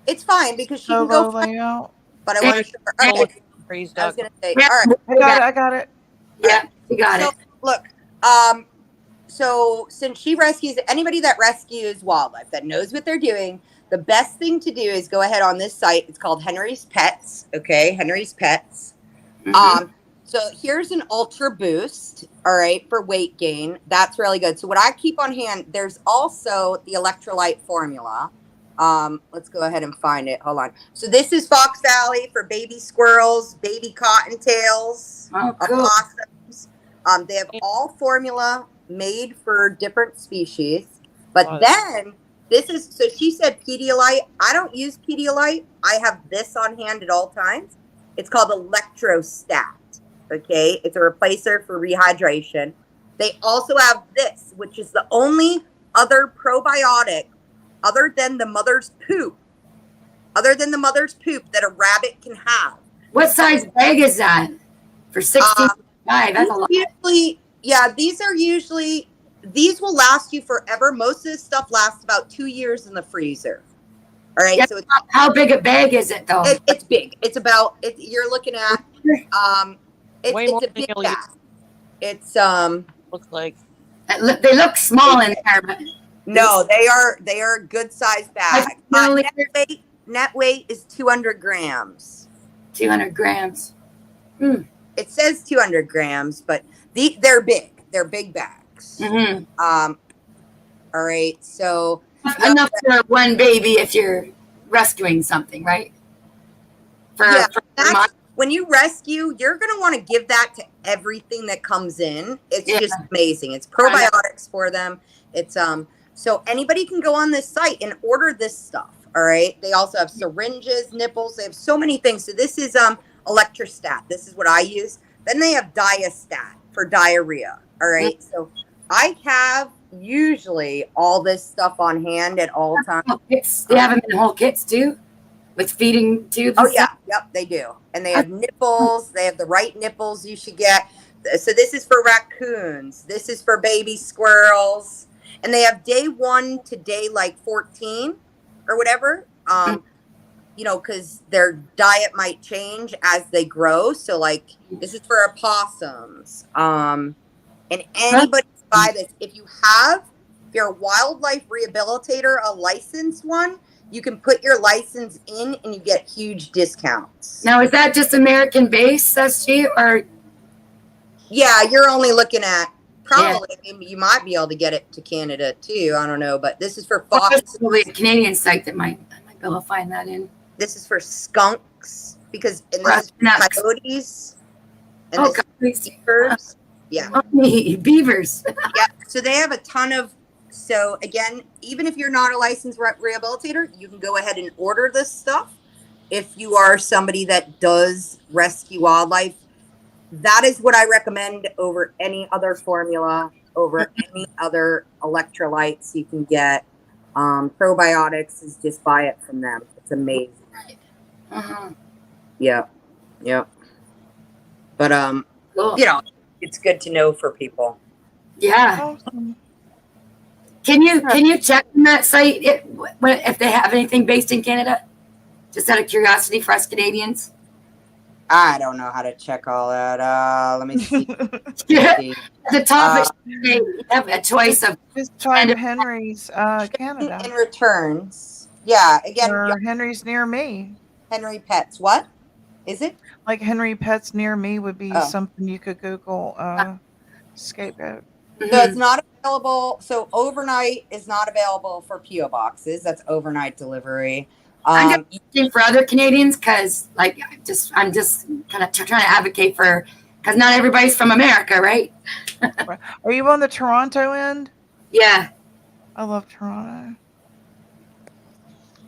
It's fine because she can Solo go. layout. But I want to show her. All right, Praise I was duck. gonna say. Yeah, All right. I got it. Yeah, you got So it. look, so since she rescues anybody that rescues wildlife that knows what they're doing, the best thing to do is go ahead on this site. It's called Henry's Pets. Okay, Henry's Pets. Mhm. So here's an Ultra Boost. All right, for weight gain. That's really good. So what I keep on hand, there's also the electrolyte formula. Let's go ahead and find it. Hold on. So this is Fox Valley for baby squirrels, baby cottontails, Oh, cool. opossums. They have all formula made for different species. But Got it. then this is, so she said Pedialyte. I don't use Pedialyte. I have this on hand at all times. It's called Electrostat. Okay. It's a replacer for rehydration. They also have this, which is the only other probiotic other than the mother's poop that a rabbit can have. What size bag is that? For 65. That's a lot. Yeah, these will last you forever. Most of this stuff lasts about 2 years in the freezer. All right, Yeah, so how big a bag is it though? it's big. It's about you're looking at Way it's more a than big you'll use. bag. It's Looks like. They look small in there, but no, they are a good sized bag. Net weight is 200 grams. 200 grams. It says 200 grams, but they're big. They're big bags. Mm-hmm. All right, so Enough for one baby if you're rescuing something, right? When you rescue, you're going to want to give that to everything that comes in. It's just amazing. It's probiotics for them. It's so anybody can go on this site and order this stuff. All right. They also have syringes, nipples. They have so many things. So this is Electrostat. This is what I use. Then they have Diastat for diarrhea. All right. So I have usually all this stuff on hand at all times. They have them in whole kits too, with feeding tubes. Oh yeah, yep, they do. And they have nipples. They have the right nipples you should get. So this is for raccoons. This is for baby squirrels. And they have day 1 to day like 14 or whatever. You know, because their diet might change as they grow. So like this is for opossums. And anybody can buy this. If you're a wildlife rehabilitator, a licensed one, you can put your license in and you get huge discounts. Now, is that just American based, SG, or? Yeah, you're only looking at probably, you might be able to get it to Canada too. I don't know, but this is for foxes. Probably a Canadian site that I might be able to find that in. This is for skunks and this is for coyotes. And this is for beavers. Yeah. Beavers. Yeah. So they have a ton of. So again, even if you're not a licensed rehabilitator, you can go ahead and order this stuff. If you are somebody that does rescue wildlife, that is what I recommend over any other formula, over any other electrolytes you can get. Probiotics is just buy it from them. It's amazing. Yeah. But cool. You know, it's good to know for people. Yeah. Awesome. Can you check on that site if they have anything based in Canada? Just out of curiosity for us Canadians. I don't know how to check all that. Let me see. At the top, they have a choice of Just try Henry's Canada. And returns. Yeah, again, Or Henry's near me. Henry Pets. What is it? Like Henry Pets near me would be Oh. something you could Google scapegoat. So it's not available. So overnight is not available for PO boxes. That's overnight delivery. I'm just looking for other Canadians because, like, I'm just kind of trying to advocate for, because not everybody's from America, right? Are you on the Toronto end? Yeah. I love Toronto.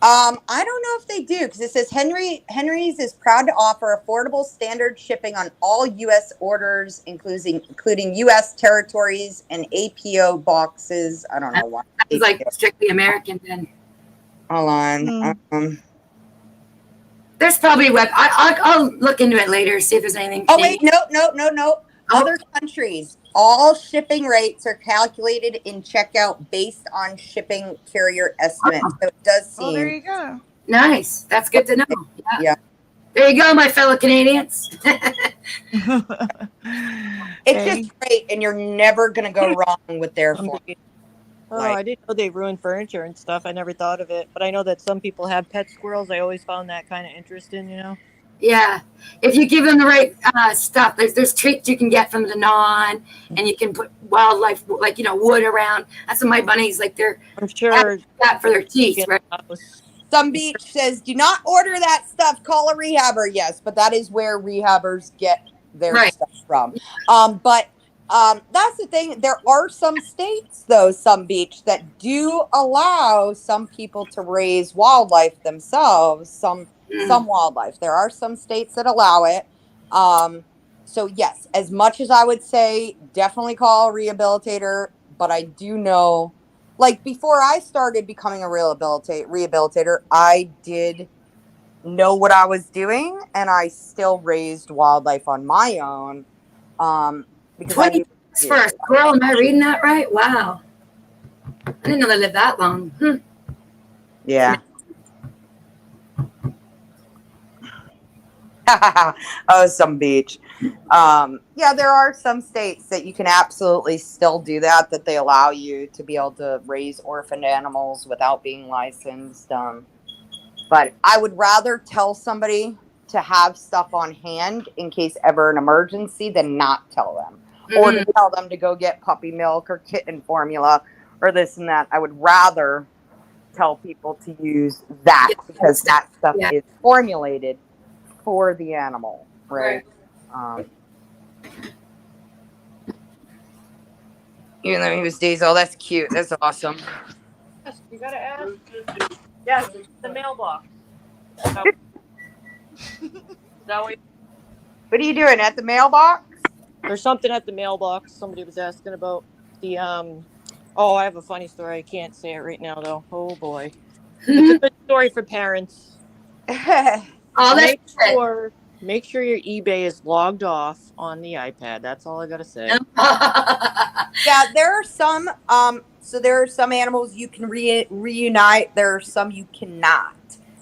I don't know if they do because it says Henry's is proud to offer affordable standard shipping on all U.S. orders, including U.S. territories and APO boxes. I don't know why. It's like strictly American then. Hold on. There's probably a web. I'll look into it later, see if there's anything. Oh wait, no. Other countries, all shipping rates are calculated in checkout based on shipping carrier estimates. So it does seem. Oh, there you go. Nice. That's good to know. Yeah. There you go, my fellow Canadians. It's just great, and you're never gonna go wrong with their formula. Oh, I didn't know they ruined furniture and stuff. I never thought of it, but I know that some people have pet squirrels. I always found that kind of interesting, you know. Yeah, if you give them the right stuff, there's treats you can get from the non, and you can put wildlife, like, you know, wood around. That's what my bunnies like. I'm sure that for their teeth, right? Some beach says, "Do not order that stuff. Call a rehabber." Yes, but that is where rehabbers get their stuff from. But that's the thing. There are some states, though, some beach that do allow some people to raise wildlife themselves. Some wildlife. There are some states that allow it. So yes, as much as I would say, definitely call a rehabilitator. But I do know, like, before I started becoming a rehabilitator, I did know what I was doing, and I still raised wildlife on my own. Because As for a squirrel, am I reading that right? Wow. I didn't know they lived that long. Yeah. Oh, some beach. Yeah, there are some states that you can absolutely still do that they allow you to be able to raise orphaned animals without being licensed. But I would rather tell somebody to have stuff on hand in case ever an emergency than not tell them. Or to tell them to go get puppy milk or kitten formula or this and that. I would rather tell people to use that because that stuff is formulated for the animal, right? Even though he was Diesel, that's cute. That's awesome. Yes, you gotta ask. Yes, the mailbox. That way. What are you doing at the mailbox? There's something at the mailbox. Somebody was asking about the Oh, I have a funny story. I can't say it right now though. Oh boy, it's a good story for parents. Make sure your eBay is logged off on the iPad. That's all I gotta say. Yeah, there are some. So there are some animals you can reunite. There are some you cannot.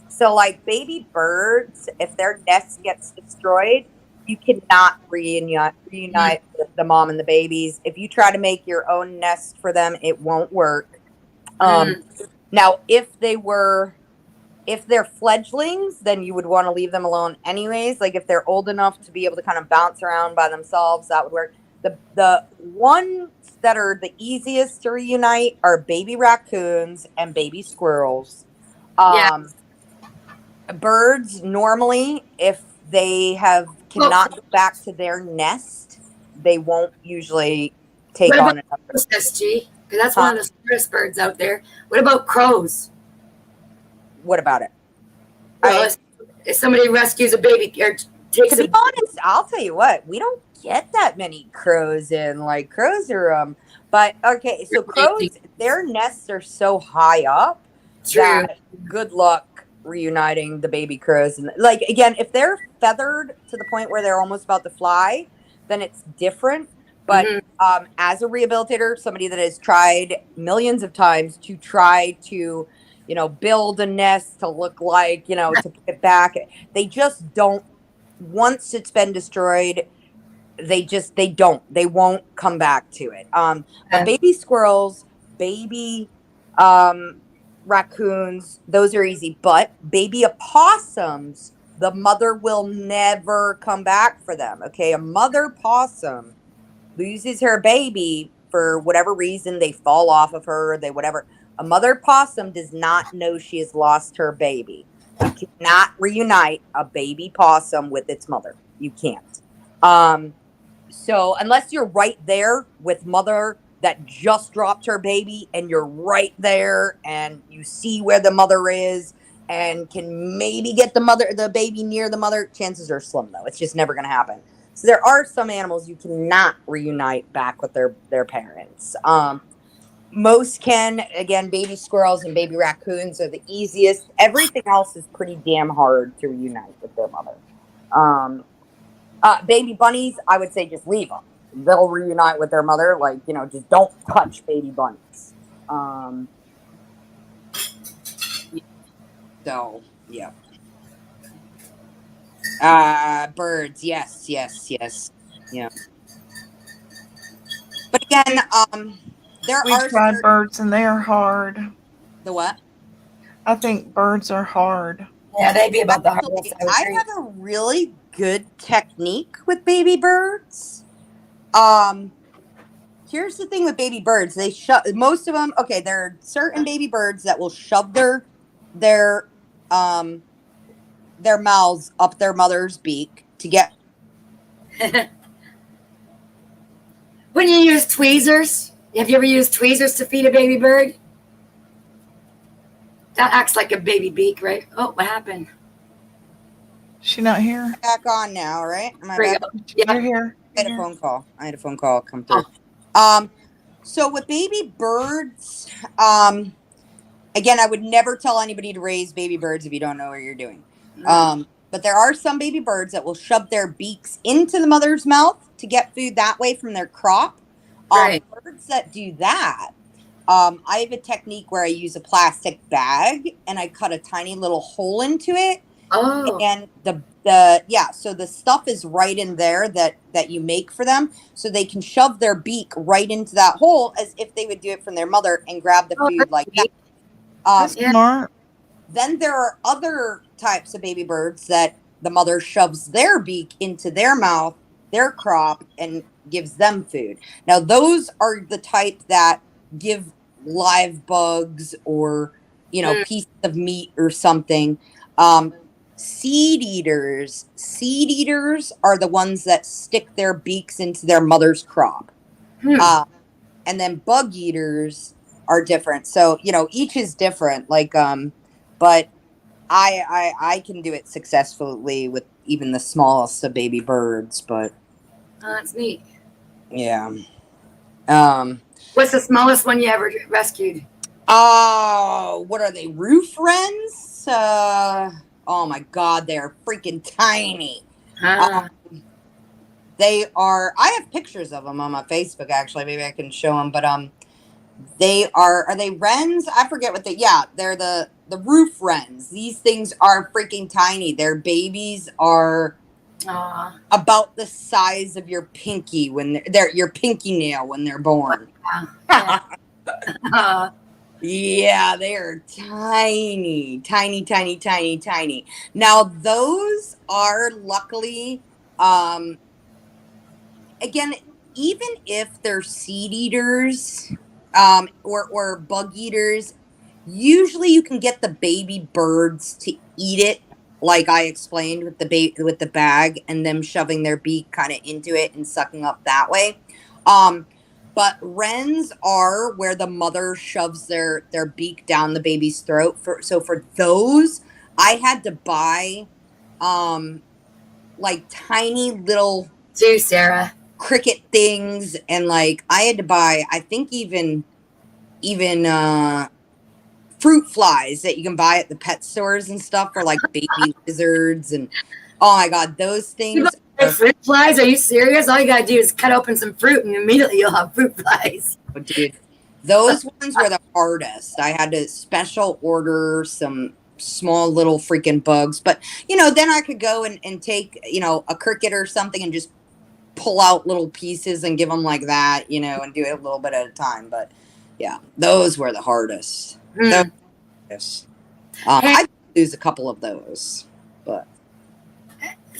So like baby birds, if their nest gets destroyed, you cannot reunite the mom and the babies. If you try to make your own nest for them, it won't work. Now, if they're fledglings, then you would want to leave them alone anyways. Like if they're old enough to be able to kind of bounce around by themselves, that would work. The ones that are the easiest to reunite are baby raccoons and baby squirrels. Birds, normally, if they cannot go back to their nest, they won't usually take on another. SG, because that's one of the smartest birds out there. What about crows? What about it? Well, if somebody rescues a baby or takes to be honest, I'll tell you what, we don't get that many crows in. Like crows are but okay, so crows, their nests are so high up that good luck reuniting the baby crows. And like again, if they're feathered to the point where they're almost about to fly, then it's different. But as a rehabilitator, somebody that has tried millions of times to try to build a nest to look like, to put it back. They just don't. Once it's been destroyed, they won't come back to it. But baby squirrels, baby raccoons, those are easy. But baby opossums, the mother will never come back for them. Okay, a mother possum loses her baby for whatever reason, they fall off of her, whatever. A mother possum does not know she has lost her baby. You cannot reunite a baby possum with its mother. You can't. So unless you're right there with mother that just dropped her baby and you're right there and you see where the mother is and can maybe get the baby near the mother, chances are slim though. It's just never going to happen. So there are some animals you cannot reunite back with their parents. Most can. Again, baby squirrels and baby raccoons are the easiest. Everything else is pretty damn hard to reunite with their mother. Baby bunnies, I would say just leave them. They'll reunite with their mother. Like, just don't touch baby bunnies. So, yeah. Birds, yes. Yeah. But again, We tried birds and they are hard. The what? I think birds are hard. Yeah, they'd be about the hardest. I have a really good technique with baby birds. Here's the thing with baby birds. They most of them. Okay, there are certain baby birds that will shove their mouths up their mother's beak to get. When you use tweezers, have you ever used tweezers to feed a baby bird? That acts like a baby beak, right? Oh, what happened? She not here? Back on now, right? Am I back? Yeah. You're here. I had a phone call. Come through. So with baby birds, again, I would never tell anybody to raise baby birds if you don't know what you're doing. But there are some baby birds that will shove their beaks into the mother's mouth to get food that way from their crop. Right. Birds that do that, I have a technique where I use a plastic bag and I cut a tiny little hole into it, Oh, and so the stuff is right in there that you make for them, so they can shove their beak right into that hole as if they would do it from their mother and grab the oh, food that's like that. neat. That's Yeah. smart. Then there are other types of baby birds that the mother shoves their beak into their mouth, their crop, and gives them food. Now, those are the type that give live bugs or, Mm. pieces of meat or something. Seed eaters are the ones that stick their beaks into their mother's crop. Hmm. And then bug eaters are different. So, each is different. But I can do it successfully with even the smallest of baby birds, but Oh, that's neat. yeah. What's the smallest one you ever rescued? Oh, what are they? Roof wrens? Oh my God, they are freaking tiny. Ah, They are. I have pictures of them on my Facebook. Actually, maybe I can show them. But they are they wrens? I forget what they're the roof wrens. These things are freaking tiny. Their babies are aw, about the size of your pinky when they're your pinky nail when they're born. yeah. Ah, Yeah, they are tiny, tiny, tiny, tiny, tiny. Now those are luckily, again, even if they're seed eaters, or bug eaters, usually you can get the baby birds to eat it, like I explained with with the bag and them shoving their beak kind of into it and sucking up that way. But wrens are where the mother shoves their beak down the baby's throat. For those, I had to buy like tiny little too, Sarah. cricket things, and like I had to buy, I think even fruit flies that you can buy at the pet stores and stuff for like baby lizards, and oh my God, those You things got are, fruit flies? Are you serious? All you gotta do is cut open some fruit and immediately you'll have fruit flies. oh, dude, those ones were the hardest. I had to special order some small little freaking bugs, but then I could go and take a cricket or something and just pull out little pieces and give them like that, and do it a little bit at a time. But yeah, those were the hardest. Hmm. Those were the hardest. Hey. I did lose a couple of those, but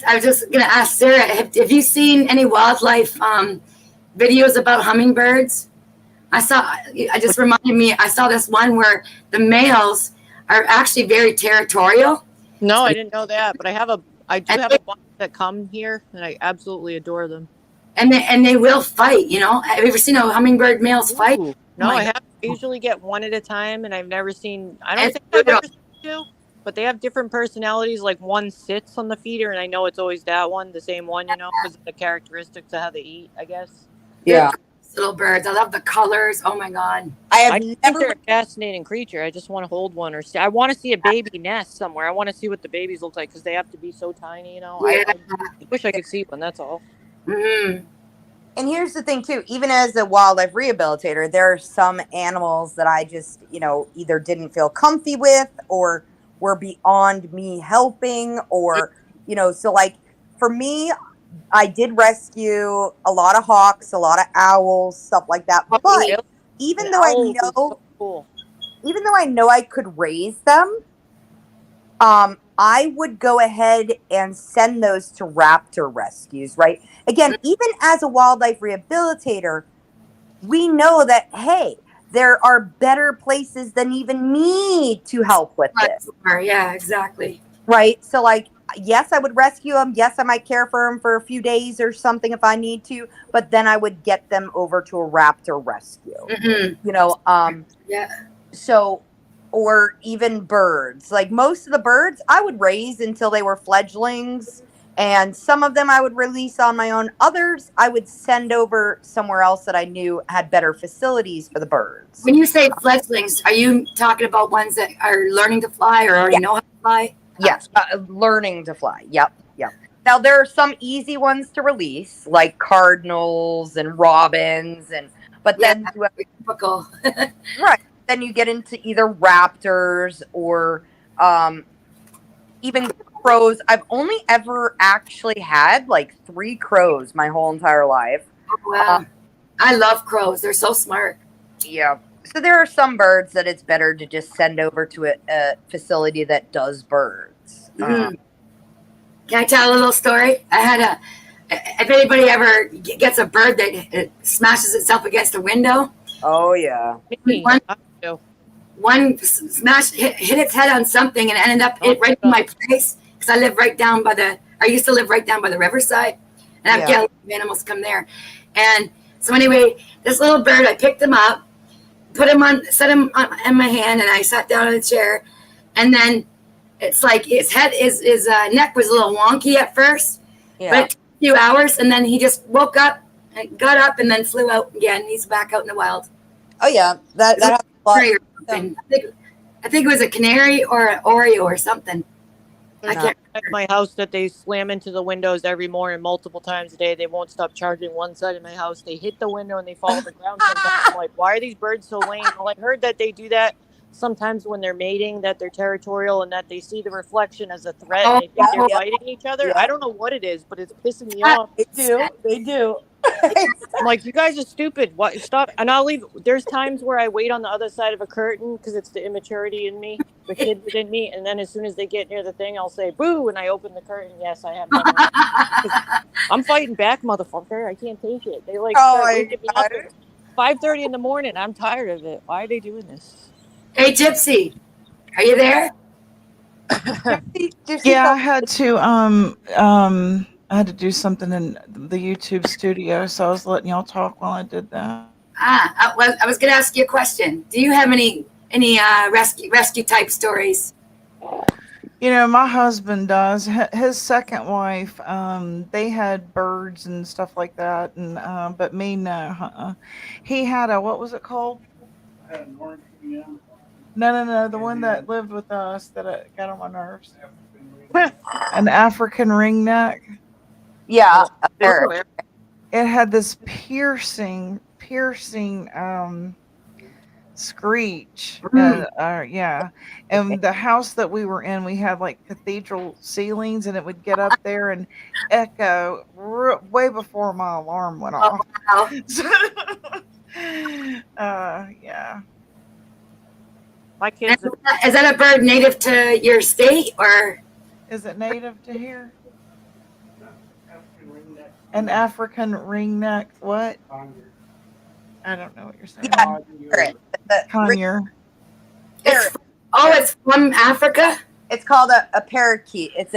I was just gonna ask Sarah, have you seen any wildlife videos about hummingbirds? I just reminded me, I saw this one where the males are actually very territorial. No, I didn't know that, but I do And have a bunch that come here, and I absolutely adore them. And they will fight, Have you ever seen a hummingbird males fight? Ooh. No, my I have. I usually get one at a time, and I've never seen. I don't It's think I've brutal. ever seen two, but they have different personalities. Like one sits on the feeder, and I know it's always that one, the same one, because of the characteristics of how they eat, I guess. yeah, Little birds. I love the colors. Oh my God. I I have think never. they're a fascinating creature. I just want to hold one, or I want to see a baby nest somewhere. I want to see what the babies look like because they have to be so tiny. Yeah. I wish I could see one. That's all. Mm-hmm. And here's the thing too, even as a wildlife rehabilitator, there are some animals that I just, either didn't feel comfy with or were beyond me helping, or, so like for me, I did rescue a lot of hawks, a lot of owls, stuff like that. But even An though I owl is know, so cool. even though I know I could raise them, I would go ahead and send those to raptor rescues, right? Again, even as a wildlife rehabilitator, we know that, hey, there are better places than even me to help with this, Yeah, exactly. right? So, like, yes, I would rescue them. Yes, I might care for them for a few days or something if I need to, but then I would get them over to a raptor rescue, Mm-hmm. Yeah. So, or even birds. Like most of the birds I would raise until they were fledglings, and some of them I would release on my own. Others I would send over somewhere else that I knew had better facilities for the birds. When you say fledglings, are you talking about ones that are learning to fly or already know how to fly? Yes, learning to fly. Yep. Now there are some easy ones to release, like cardinals and robins, and But Yeah, then you have, typical. right, then you get into either raptors or even crows. I've only ever actually had like 3 crows my whole entire life. Wow. I love crows. They're so smart. Yeah. So there are some birds that it's better to just send over to a facility that does birds. Mm. Can I tell a little story? I had if anybody ever gets a bird that it smashes itself against a window, Oh yeah. Me, One- I do. one hit its head on something and ended up Oh, right in my place because I live right down by I used to live right down by the riverside, and I've Yeah. got animals come there. And so anyway, this little bird, I picked him up, set him in my hand, and I sat down in a chair, and then it's like his neck was a little wonky at first, Yeah. but it took a few hours, and then he just woke up and got up and then flew out again. He's back out in the wild. Oh yeah. That happens a lot. Canary or something. I think it was a canary or an Oreo or something. I There's can't at my house that they slam into the windows every morning, multiple times a day. They won't stop charging one side of my house. They hit the window and they fall to the ground. Sometimes I'm like, why are these birds so lame? Well, I heard that they do that sometimes when they're mating, that they're territorial and that they see the reflection as a threat and they think they're yeah. fighting each other. Yeah. I don't know what it is, but it's pissing me off. They do. I'm like, you guys are stupid. What? Stop. And I'll leave. There's times where I wait on the other side of a curtain because it's the immaturity in me, the kid within me. And then as soon as they get near the thing, I'll say boo, and I open the curtain. Yes, I have. I'm fighting back, motherfucker. I can't take it. They like Oh start my waking me up God. at 5:30 in the morning. I'm tired of it. Why are they doing this? Hey, Gypsy, are you there? Yeah, I had to I had to do something in the YouTube studio, so I was letting y'all talk while I did that. I was going to ask you a question. Do you have any rescue type stories? You know, my husband does. His second wife, they had birds and stuff like that, and but me, no. He had a, what was it called? No, the one that lived with us that got on my nerves. An African ringneck. Yeah. A parrot. It had this piercing screech. Yeah. And the house that we were in, we had like cathedral ceilings, and it would get up there and echo way before my alarm went off. Wow. Yeah. My kids. Is that a bird native to your state, or? Is it native to here? An African ringneck. What? I don't know what you're saying. Parrot. Conure. Parrot. It's from Africa. It's called a parakeet. It's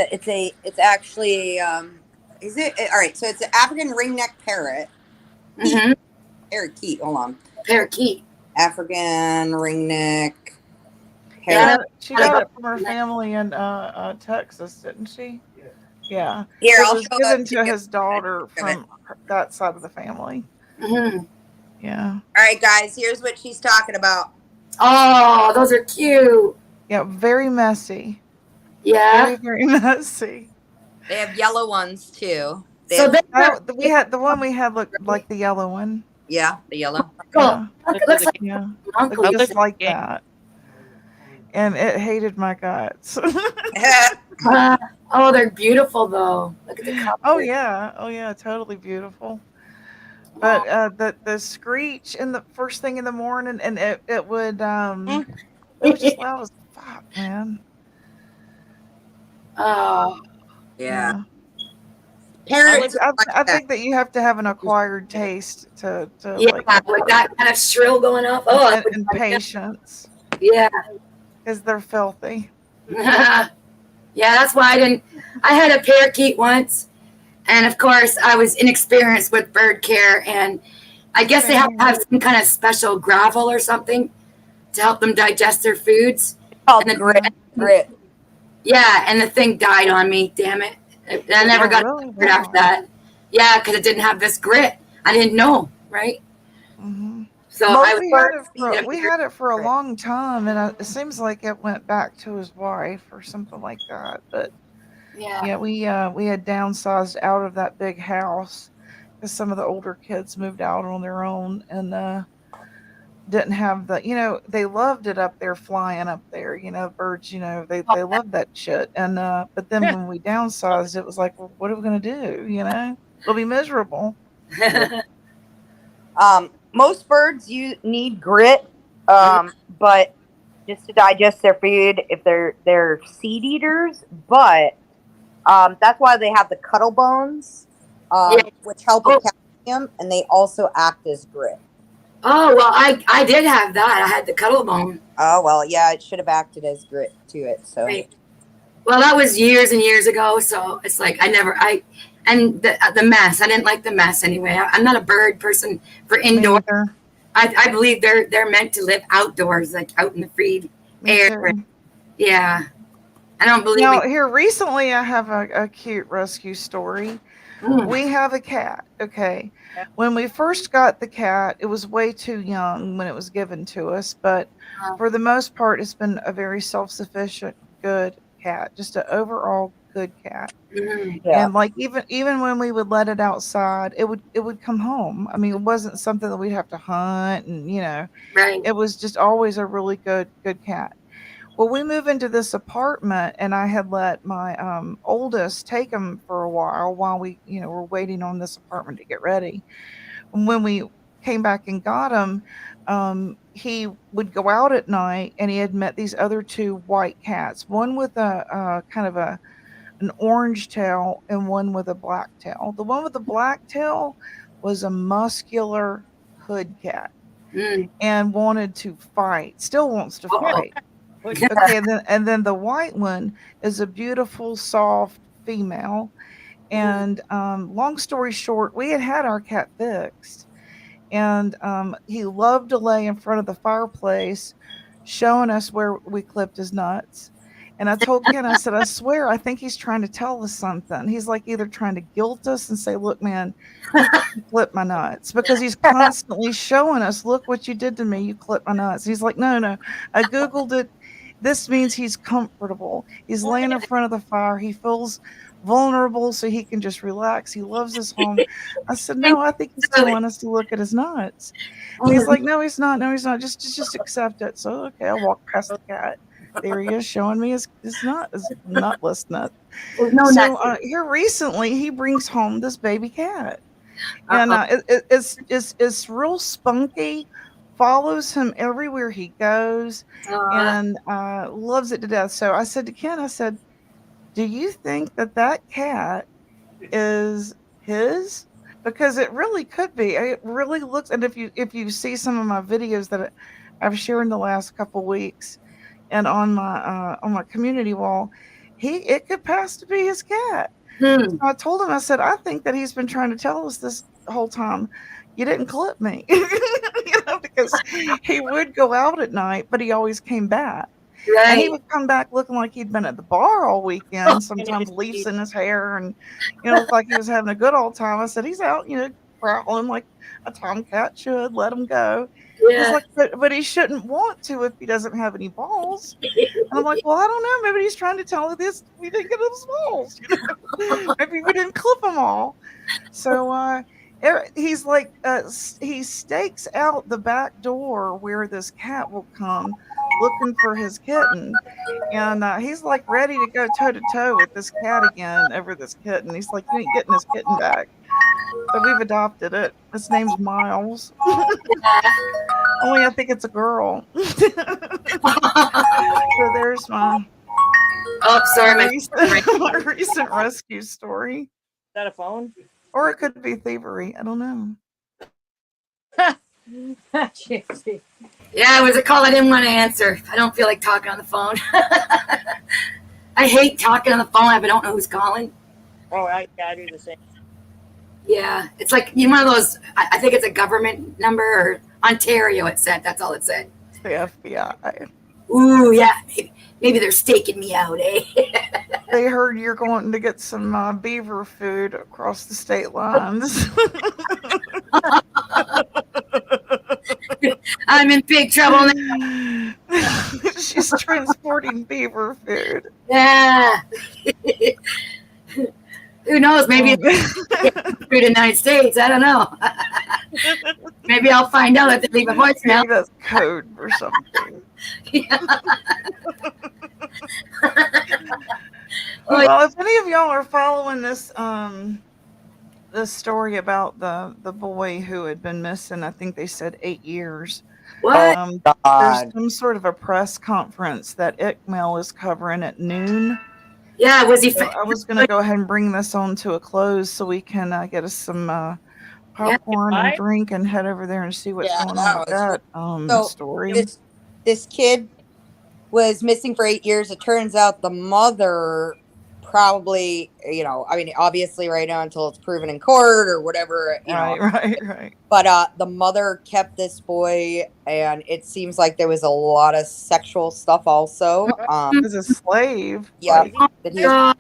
actually is it all right? So it's an African ringneck parrot. Mm-hmm. Parakeet. Hold on. Parakeet. African ringneck Yeah, parrot. she got it from her family in Texas, didn't she? Yeah. Here, It I'll was show given it to his daughter from that side of the family. Mm-hmm. Yeah. All right, guys. Here's what she's talking about. Oh, those are cute. Yeah, very messy. Yeah. Very messy. They have yellow ones too. So We had the one we had looked like the yellow one. Yeah, the yellow. Yeah. It looks like Yeah. uncle. Looked just like that. And it hated my guts. Oh, they're beautiful though. Look at the color. Oh yeah, totally beautiful. But the screech in the first thing in the morning, and it would it was just loud as fuck, man. Oh, Yeah. I, Parrots. I think that you have to have an acquired taste to yeah, like with that kind of shrill going off. Oh, I and patience, yeah. because they're filthy. Yeah, that's why I had a parakeet once, and of course I was inexperienced with bird care, and I guess they have to have some kind of special gravel or something to help them digest their foods. Called And then- grit. Yeah, and the thing died on me, damn it. I never got really? it after that. Yeah, because it didn't have this grit. I didn't know, right? Mm-hmm. So We had it for a long time, and it seems like it went back to his wife or something like that. But yeah. yeah, we had downsized out of that big house, because some of the older kids moved out on their own and didn't have the, they loved it up there, flying up there, birds, they loved that shit. And but then when we downsized, it was like, well, what are we gonna do? It'll be miserable. Most birds you need grit, but just to digest their food if they're seed eaters. But that's why they have the cuttle bones, which help with calcium, and they also act as grit. Oh, well, I did have that. I had the cuttle bone. Oh, well, yeah, it should have acted as grit to it. So, right. Well, that was years and years ago. So it's like and the mess. I didn't like the mess anyway. I'm not a bird person for indoor. I believe they're meant to live outdoors, like out in the free air. Yeah. I don't believe Now, here recently, I have a cute rescue story. We have a cat, okay? When we first got the cat, it was way too young when it was given to us, but for the most part, it's been a very self-sufficient, good cat, just an overall good cat. And like even when we would let it outside, it would come home. I mean, it wasn't something that we'd have to hunt, and right. It was just always a really good cat. Well, we moved into this apartment, and I had let my oldest take him for a while we, were waiting on this apartment to get ready. And when we came back and got him, he would go out at night, and he had met these other two white cats, one with a kind of an orange tail and one with a black tail. The one with the black tail was a muscular hood cat and wanted to fight, still wants to fight. Okay, and then the white one is a beautiful, soft female. And long story short, we had our cat fixed. And he loved to lay in front of the fireplace showing us where we clipped his nuts. And I told Ken, I said, I swear, I think he's trying to tell us something. He's like either trying to guilt us and say, look, man, you clipped my nuts. Because he's constantly showing us, look what you did to me. You clipped my nuts. He's like, no, I Googled it. This means he's comfortable. He's laying in front of the fire. He feels vulnerable, so he can just relax. He loves his home. I said, no, I think he's telling us to look at his nuts. And he's like, no, he's not. No, he's not. Just accept it. So, okay, I walked past the cat. There he is showing me his nutless nut. So here recently, he brings home this baby cat. And it's real spunky. Follows him everywhere he goes and loves it to death. So I said to Ken, I said, do you think that cat is his? Because it really could be. It really looks, and if you see some of my videos that I've shared in the last couple weeks and on my community wall, it could pass to be his cat. So I told him, I said, I think that he's been trying to tell us this whole time, you didn't clip me. Because he would go out at night, but he always came back. Right. And he would come back looking like he'd been at the bar all weekend, sometimes leaves in his hair, and looked like he was having a good old time. I said, he's out, growling like a tomcat should. Let him go. Yeah. He's like, but he shouldn't want to if he doesn't have any balls. And I'm like, well, I don't know. Maybe he's trying to tell us this. We didn't get his balls. Maybe we didn't clip them all. So he's like, he stakes out the back door where this cat will come looking for his kitten. And he's like ready to go toe to toe with this cat again over this kitten. He's like, you ain't getting this kitten back. So we've adopted it. Its name's Miles. Only I think it's a girl. So there's my my recent rescue story. Is that a phone? Or it could be thievery. I don't know. Yeah, it was a call I didn't want to answer. I don't feel like talking on the phone. I hate talking on the phone if I don't know who's calling. Oh, I do the same. Yeah, it's like one of those. I think it's a government number or Ontario. It said that's all it said. It's the FBI. Ooh, yeah. Maybe they're staking me out, eh? They heard you're going to get some beaver food across the state lines. I'm in big trouble now. She's transporting beaver food. Yeah. Who knows? Maybe it's through the United States. I don't know. Maybe I'll find out if they leave a voicemail. Maybe that's code or something. Yeah. Well, if any of y'all are following this this story about the boy who had been missing, I think they said 8 years. What? There's some sort of a press conference that ICMEL is covering at noon. Yeah, was he? So I was going to go ahead and bring this on to a close so we can get us some popcorn and drink and head over there and see what's going on with that story. This kid was missing for 8 years. It turns out the mother probably, I mean, obviously right now until it's proven in court or whatever. Right. But the mother kept this boy, and it seems like there was a lot of sexual stuff also. He was a slave. Yeah.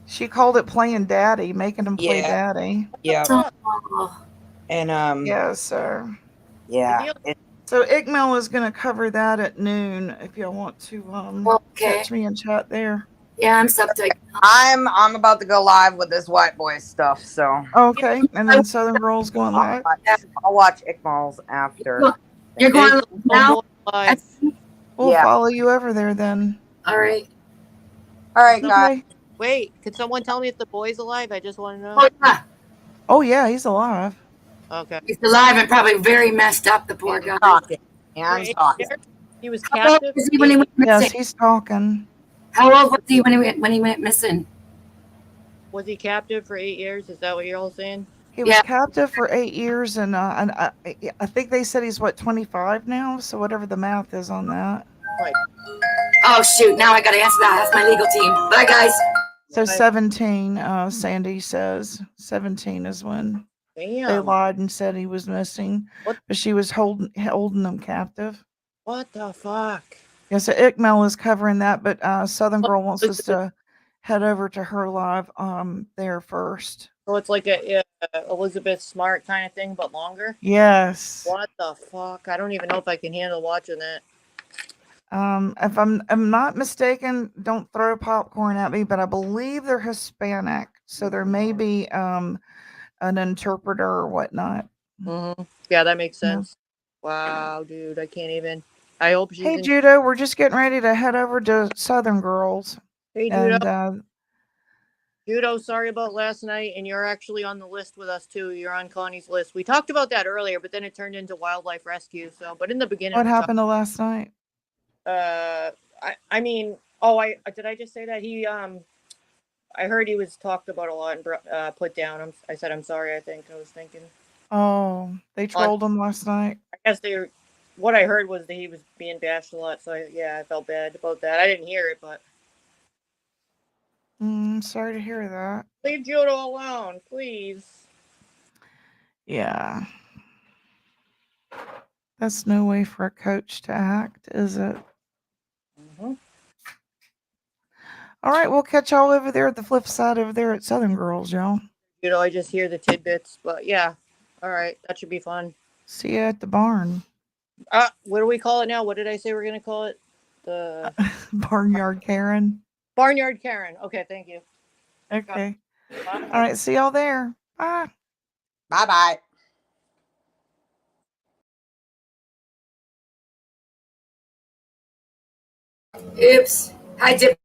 She called it playing daddy, making him play daddy. Yeah. And yes, sir. Yeah. So ICMEL is going to cover that at noon. If y'all want to catch me and chat there. Yeah, I'm subject. I'm about to go live with this white boy stuff. So okay, and then Southern Girls going live. I'll watch ICMEL's after. You're going now. We'll follow you over there then. All right. All right, guys. Wait, could someone tell me if the boy's alive? I just want to know. Oh yeah, he's alive. Okay. He's alive and probably very messed up. The poor guy. And talking. He was How old captive. was he when he went missing? Yes, he's talking. How old was he when he went missing? Was he captive for 8 years? Is that what you're all saying? He was captive for 8 years, and I think they said he's 25 now. So whatever the math is on that. Right. Oh shoot! Now I got to answer that. That's my legal team. Bye, guys. So 17. Sandy says 17 is when they lied and said he was missing, but she was holding him captive. What the fuck? Yeah, so ICMEL is covering that, but Southern Girl wants us to head over to her live there first. So it's like a Elizabeth Smart kind of thing, but longer? Yes. What the fuck? I don't even know if I can handle watching that. If I'm not mistaken, don't throw popcorn at me, but I believe they're Hispanic, so there may be an interpreter or whatnot. Mm-hmm. Yeah, that makes sense. Yeah. Wow, dude, I can't even. I hope she's. Hey, Judo, we're just getting ready to head over to Southern Girls. Hey, Judo. And, Judo, sorry about last night, and you're actually on the list with us too. You're on Connie's list. We talked about that earlier, but then it turned into wildlife rescue. So, but in the beginning, what happened to last night? I mean, did I just say that he I heard he was talked about a lot and put down. I said I'm sorry. I was thinking. Oh, they trolled him last night. I guess what I heard was that he was being bashed a lot. So I felt bad about that. I didn't hear it, but. Sorry to hear that. Leave Judo alone, please. Yeah. That's no way for a coach to act, is it? Mm-hmm. All right, we'll catch y'all over there at the flip side over there at Southern Girls, y'all. I just hear the tidbits, but yeah. All right, that should be fun. See you at the barn. What do we call it now? What did I say we're going to call it? The Barnyard Karen. Barnyard Karen. Okay, thank you. Okay. All right, see y'all there. Bye. Bye-bye. Oops. Hi, Jim.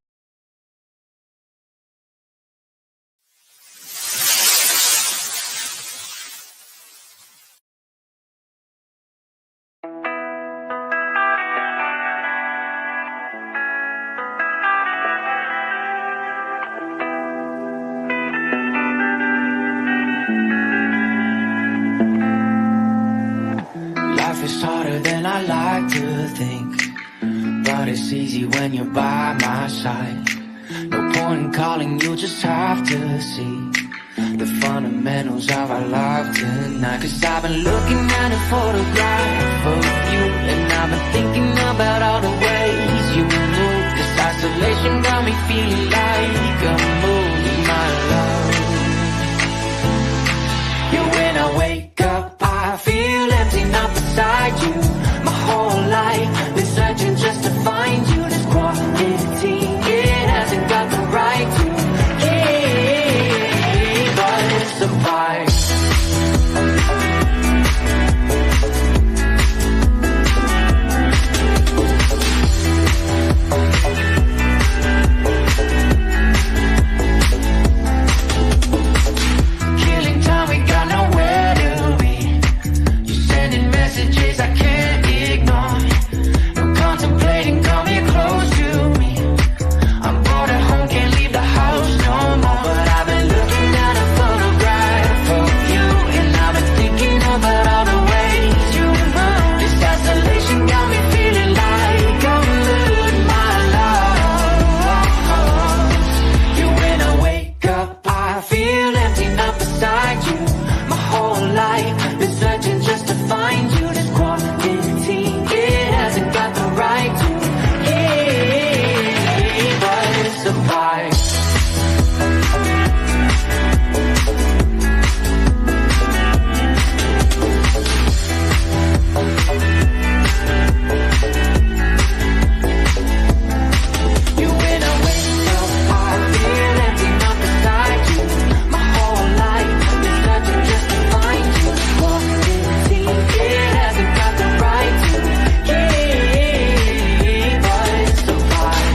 Life is harder than I like to think, but it's easy when you're by my side. No point in calling, you just have to see the fundamentals of our life tonight. Cause I've been looking at a photograph of you, and I've been thinking about all the ways you move. This isolation got me feeling like a movie, my love. Yeah, when I wake up, I feel empty, not beside you. My whole life been searching just to find you. This quality, it hasn't got the right to. Yeah. messages I can't ignore. No contemplating, coming close to me. I'm bored at home, can't leave the house no more. But I've been looking at a photograph of you, and I've been thinking about all the ways you move. This isolation got me feeling like I'm losing my love. You, when I wake up, I feel empty, not beside you. My whole life been searching just to find you. This quarantine, it hasn't got the right to. Yeah, but it's a vibe. You, when I wake up, I feel empty, not beside you. My whole life been searching just to find you. Quarantine, it hasn't got the right to. Yeah, but it's a vibe.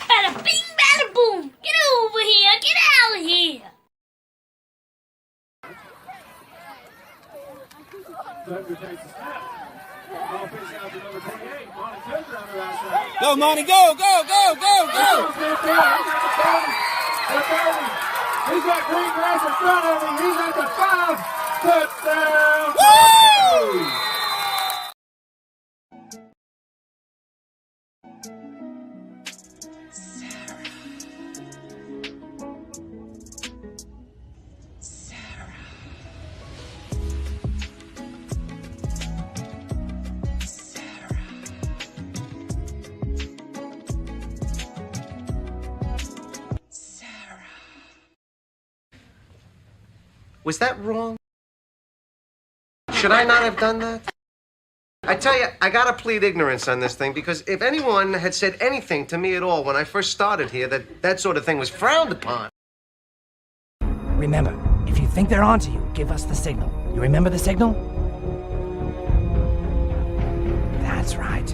Bada bing, bada boom. Get over here. Get out of here. Go, Monty, go, go, go, go, go! He's got green grass in front of him. He's at the 5 touchdown. Woo! Was that wrong? Should I not have done that? I tell you, I gotta plead ignorance on this thing, because if anyone had said anything to me at all when I first started here, that sort of thing was frowned upon. Remember, if you think they're onto you, give us the signal. You remember the signal? That's right.